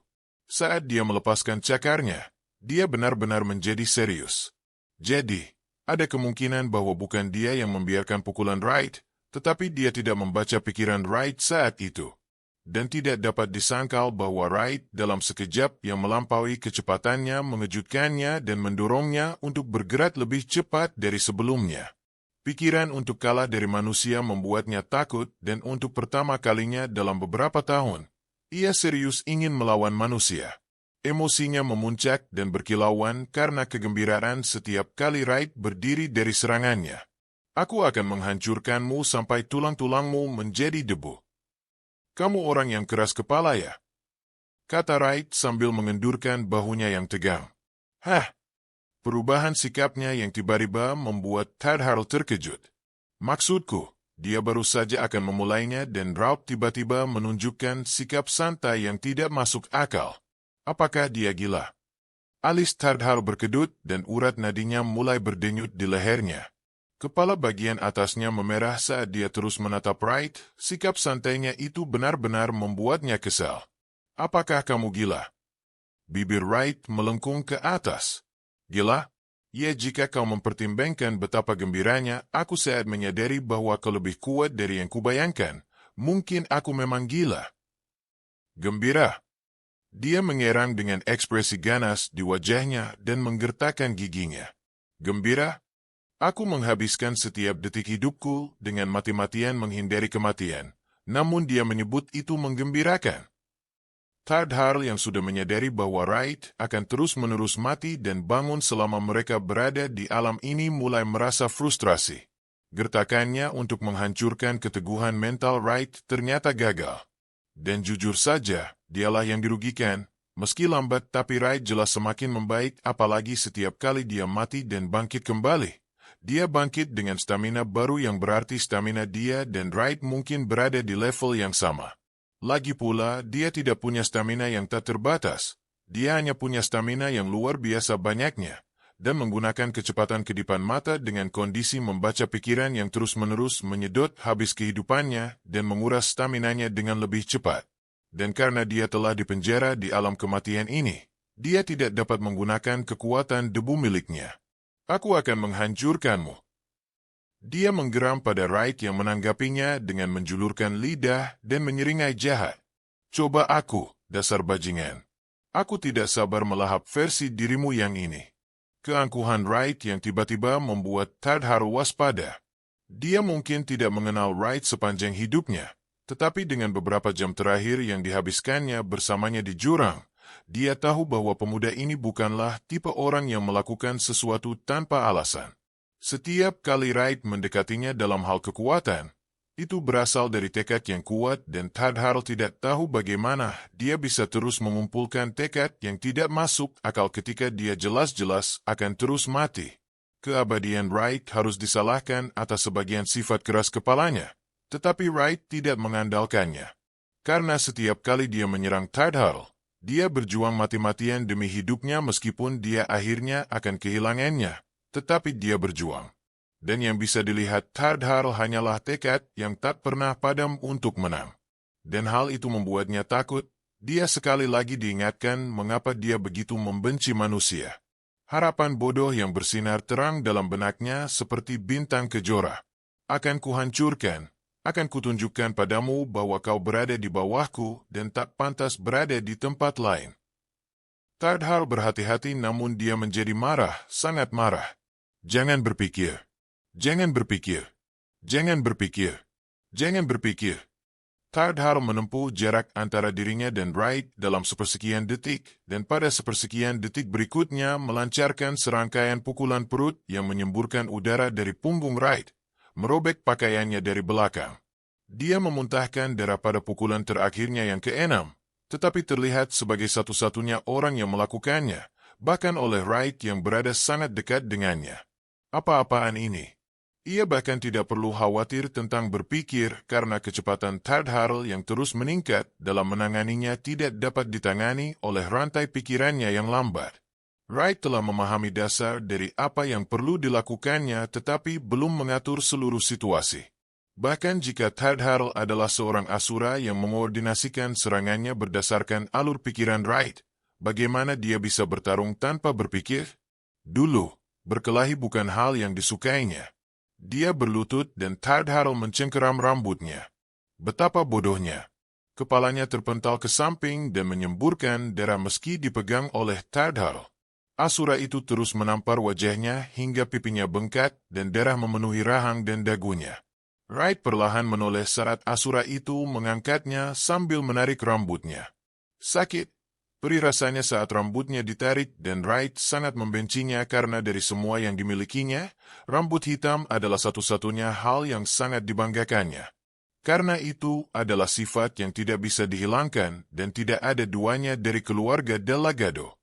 Saat dia melepaskan cakarnya, dia benar-benar menjadi serius. Jadi, ada kemungkinan bahwa bukan dia yang membiarkan pukulan Wright, tetapi dia tidak membaca pikiran Wright saat itu. Dan tidak dapat disangkal bahwa Wright dalam sekejap yang melampaui kecepatannya mengejutkannya dan mendorongnya untuk bergerak lebih cepat dari sebelumnya. Pikiran untuk kalah dari manusia membuatnya takut dan untuk pertama kalinya dalam beberapa tahun, ia serius ingin melawan manusia. Emosinya memuncak dan berkilauan karena kegembiraan setiap kali Wright berdiri dari serangannya. Aku akan menghancurkanmu sampai tulang-tulangmu menjadi debu. Kamu orang yang keras kepala ya? Kata Wright sambil mengendurkan bahunya yang tegang. Hah? Perubahan sikapnya yang tiba-tiba membuat Tadhar terkejut. Maksudku, dia baru saja akan memulainya dan Wright tiba-tiba menunjukkan sikap santai yang tidak masuk akal. Apakah dia gila? Alis Tadhar berkedut dan urat nadinya mulai berdenyut di lehernya. Kepala bagian atasnya memerah saat dia terus menatap Wright. Sikap santainya itu benar-benar membuatnya kesal. Apakah kamu gila? Bibir Wright melengkung ke atas. Gila? Ya, jika kau mempertimbangkan betapa gembiranya aku saat menyadari bahwa kau lebih kuat dari yang kubayangkan, mungkin aku memang gila. Gembira? Dia mengerang dengan ekspresi ganas di wajahnya dan menggertakkan giginya. Gembira? Aku menghabiskan setiap detik hidupku dengan mati-matian menghindari kematian, namun dia menyebut itu menggembirakan. Tadhar yang sudah menyadari bahwa Wright akan terus-menerus mati dan bangun selama mereka berada di alam ini mulai merasa frustrasi. Gertakannya untuk menghancurkan keteguhan mental Wright ternyata gagal. Dan jujur saja, dialah yang dirugikan. Meski lambat tapi Wright jelas semakin membaik apalagi setiap kali dia mati dan bangkit kembali. Dia bangkit dengan stamina baru yang berarti stamina dia dan Wright mungkin berada di level yang sama. Lagi pula, dia tidak punya stamina yang tak terbatas. Dia hanya punya stamina yang luar biasa banyaknya, dan menggunakan kecepatan kedipan mata dengan kondisi membaca pikiran yang terus-menerus menyedot habis kehidupannya dan menguras staminanya dengan lebih cepat. Dan karena dia telah dipenjara di alam kematian ini, dia tidak dapat menggunakan kekuatan debu miliknya. Aku akan menghancurkanmu. Dia menggeram pada Wright yang menanggapinya dengan menjulurkan lidah dan menyeringai jahat. Coba aku, dasar bajingan. Aku tidak sabar melahap versi dirimu yang ini. Keangkuhan Wright yang tiba-tiba membuat Tadhar waspada. Dia mungkin tidak mengenal Wright sepanjang hidupnya, tetapi dengan beberapa jam terakhir yang dihabiskannya bersamanya di jurang, dia tahu bahwa pemuda ini bukanlah tipe orang yang melakukan sesuatu tanpa alasan. Setiap kali Wright mendekatinya dalam hal kekuatan, itu berasal dari tekad yang kuat dan Tadhar tidak tahu bagaimana dia bisa terus mengumpulkan tekad yang tidak masuk akal ketika dia jelas-jelas akan terus mati. Keabadian Wright harus disalahkan atas sebagian sifat keras kepalanya, tetapi Wright tidak mengandalkannya. Karena setiap kali dia menyerang Tadhar, dia berjuang mati-matian demi hidupnya meskipun dia akhirnya akan kehilangannya. Tetapi dia berjuang. Dan yang bisa dilihat Tadhar hanyalah tekad yang tak pernah padam untuk menang. Dan hal itu membuatnya takut. Dia sekali lagi diingatkan mengapa dia begitu membenci manusia. Harapan bodoh yang bersinar terang dalam benaknya seperti bintang kejora. Akan kuhancurkan, akan kutunjukkan padamu bahwa kau berada di bawahku dan tak pantas berada di tempat lain. Tadhar berhati-hati namun dia menjadi marah, sangat marah. Jangan berpikir. Jangan berpikir. Jangan berpikir. Jangan berpikir. Tadhar menempuh jarak antara dirinya dan Wright dalam sepersekian detik, dan pada sepersekian detik berikutnya melancarkan serangkaian pukulan perut yang menyemburkan udara dari punggung Wright, merobek pakaiannya dari belakang. Dia memuntahkan darah pada pukulan terakhirnya yang keenam, tetapi terlihat sebagai satu-satunya orang yang melakukannya, bahkan oleh Wright yang berada sangat dekat dengannya. Apa-apaan ini? Ia bahkan tidak perlu khawatir tentang berpikir karena kecepatan Tadhar yang terus meningkat dalam menanganinya tidak dapat ditangani oleh rantai pikirannya yang lambat. Wright telah memahami dasar dari apa yang perlu dilakukannya tetapi belum mengatur seluruh situasi. Bahkan jika Tadhar adalah seorang asura yang mengoordinasikan serangannya berdasarkan alur pikiran Wright, bagaimana dia bisa bertarung tanpa berpikir? Dulu, berkelahi bukan hal yang disukainya. Dia berlutut dan Tadhar mencengkeram rambutnya. Betapa bodohnya. Kepalanya terpental ke samping dan menyemburkan darah meski dipegang oleh Tadhar. Asura itu terus menampar wajahnya hingga pipinya bengkak dan darah memenuhi rahang dan dagunya. Wright perlahan menoleh saat Asura itu mengangkatnya sambil menarik rambutnya. Sakit, perih rasanya saat rambutnya ditarik dan Wright sangat membencinya karena dari semua yang dimilikinya, rambut hitam adalah satu-satunya hal yang sangat dibanggakannya. Karena itu adalah sifat yang tidak bisa dihilangkan dan tidak ada duanya dari keluarga Delgado.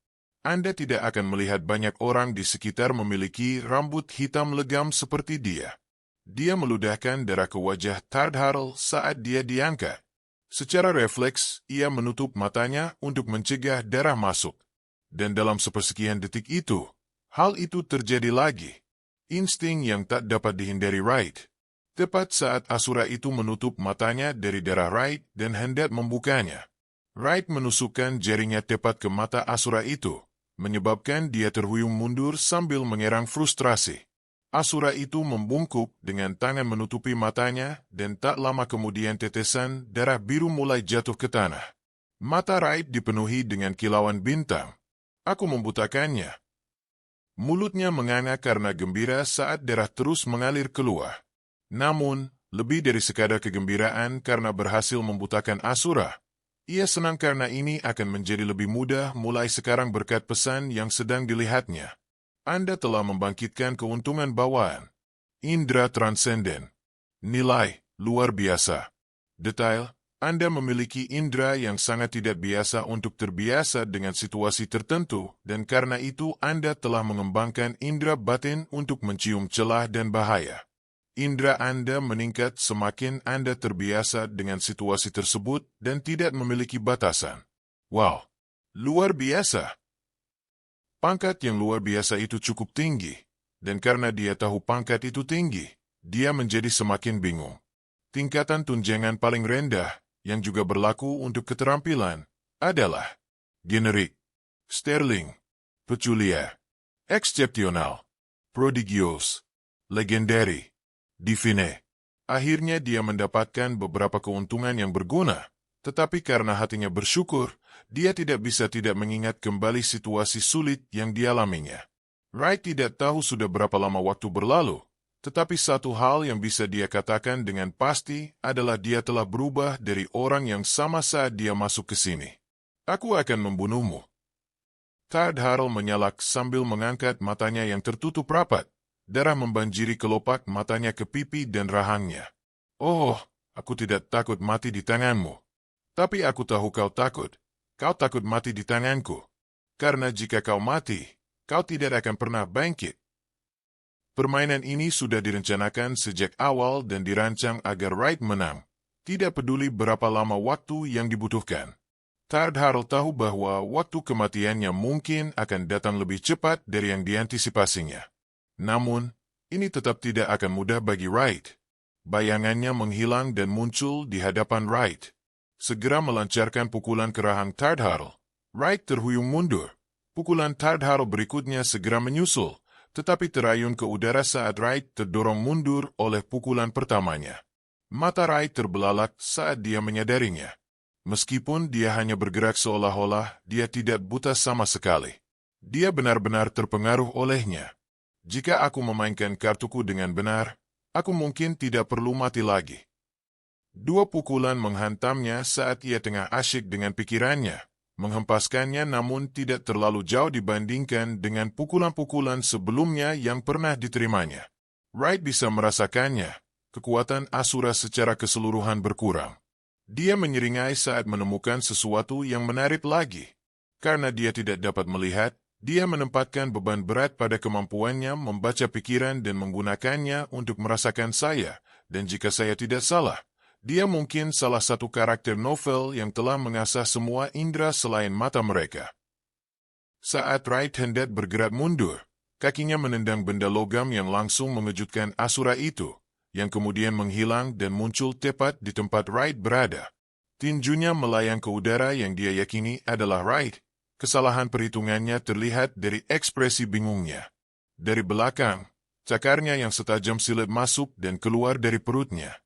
Anda tidak akan melihat banyak orang di sekitar memiliki rambut hitam legam seperti dia. Dia meludahkan darah ke wajah Tardharl saat dia diangkat. Secara refleks, ia menutup matanya untuk mencegah darah masuk. Dan dalam sepersekian detik itu, hal itu terjadi lagi. Insting yang tak dapat dihindari Wright. Tepat saat Asura itu menutup matanya dari darah Wright dan hendak membukanya. Wright menusukkan jarinya tepat ke mata Asura itu, menyebabkan dia terhuyung mundur sambil mengerang frustrasi. Asura itu membungkuk dengan tangan menutupi matanya dan tak lama kemudian tetesan darah biru mulai jatuh ke tanah. Mata Wright dipenuhi dengan kilauan bintang. Aku membutakannya. Mulutnya menganga karena gembira saat darah terus mengalir keluar. Namun, lebih dari sekadar kegembiraan karena berhasil membutakan Asura, ia senang karena ini akan menjadi lebih mudah mulai sekarang berkat pesan yang sedang dilihatnya. Anda telah membangkitkan keuntungan bawaan. Indra transenden. Nilai, luar biasa. Detail, Anda memiliki indra yang sangat tidak biasa untuk terbiasa dengan situasi tertentu, dan karena itu Anda telah mengembangkan indra batin untuk mencium celah dan bahaya. Indra Anda meningkat semakin Anda terbiasa dengan situasi tersebut dan tidak memiliki batasan. Wow, luar biasa! Pangkat yang luar biasa itu cukup tinggi, dan karena dia tahu pangkat itu tinggi, dia menjadi semakin bingung. Tingkatan tunjangan paling rendah, yang juga berlaku untuk keterampilan, adalah generik, sterling, peculiar, eksepsional, prodigios, legendary, divine. Akhirnya dia mendapatkan beberapa keuntungan yang berguna, tetapi karena hatinya bersyukur, dia tidak bisa tidak mengingat kembali situasi sulit yang dialaminya. Wright tidak tahu sudah berapa lama waktu berlalu, tetapi satu hal yang bisa dia katakan dengan pasti adalah dia telah berubah dari orang yang sama saat dia masuk ke sini. Aku akan membunuhmu. Tardharl menyalak sambil mengangkat matanya yang tertutup rapat. Darah membanjiri kelopak matanya ke pipi dan rahangnya. Oh, aku tidak takut mati di tanganmu. Tapi aku tahu kau takut. Kau takut mati di tanganku. Karena jika kau mati, kau tidak akan pernah bangkit. Permainan ini sudah direncanakan sejak awal dan dirancang agar Wright menang. Tidak peduli berapa lama waktu yang dibutuhkan. Tardharl tahu bahwa waktu kematiannya mungkin akan datang lebih cepat dari yang diantisipasinya. Namun, ini tetap tidak akan mudah bagi Wright. Bayangannya menghilang dan muncul di hadapan Wright. Segera melancarkan pukulan ke rahang Tardharl. Wright terhuyung mundur. Pukulan Tardharl berikutnya segera menyusul, tetapi terayun ke udara saat Wright terdorong mundur oleh pukulan pertamanya. Mata Wright terbelalak saat dia menyadarinya. Meskipun dia hanya bergerak seolah-olah dia tidak buta sama sekali. Dia benar-benar terpengaruh olehnya. Jika aku memainkan kartuku dengan benar, aku mungkin tidak perlu mati lagi. Dua pukulan menghantamnya saat ia tengah asyik dengan pikirannya, menghempaskannya namun tidak terlalu jauh dibandingkan dengan pukulan-pukulan sebelumnya yang pernah diterimanya. Wright bisa merasakannya, kekuatan Asura secara keseluruhan berkurang. Dia menyeringai saat menemukan sesuatu yang menarik lagi. Karena dia tidak dapat melihat, dia menempatkan beban berat pada kemampuannya membaca pikiran dan menggunakannya untuk merasakan saya, dan jika saya tidak salah, dia mungkin salah satu karakter novel yang telah mengasah semua indera selain mata mereka. Saat Wright hendak bergerak mundur, kakinya menendang benda logam yang langsung mengejutkan Asura itu, yang kemudian menghilang dan muncul tepat di tempat Wright berada. Tinjunya melayang ke udara yang dia yakini adalah Wright. Kesalahan perhitungannya terlihat dari ekspresi bingungnya. Dari belakang, cakarnya yang setajam silet masuk dan keluar dari perutnya.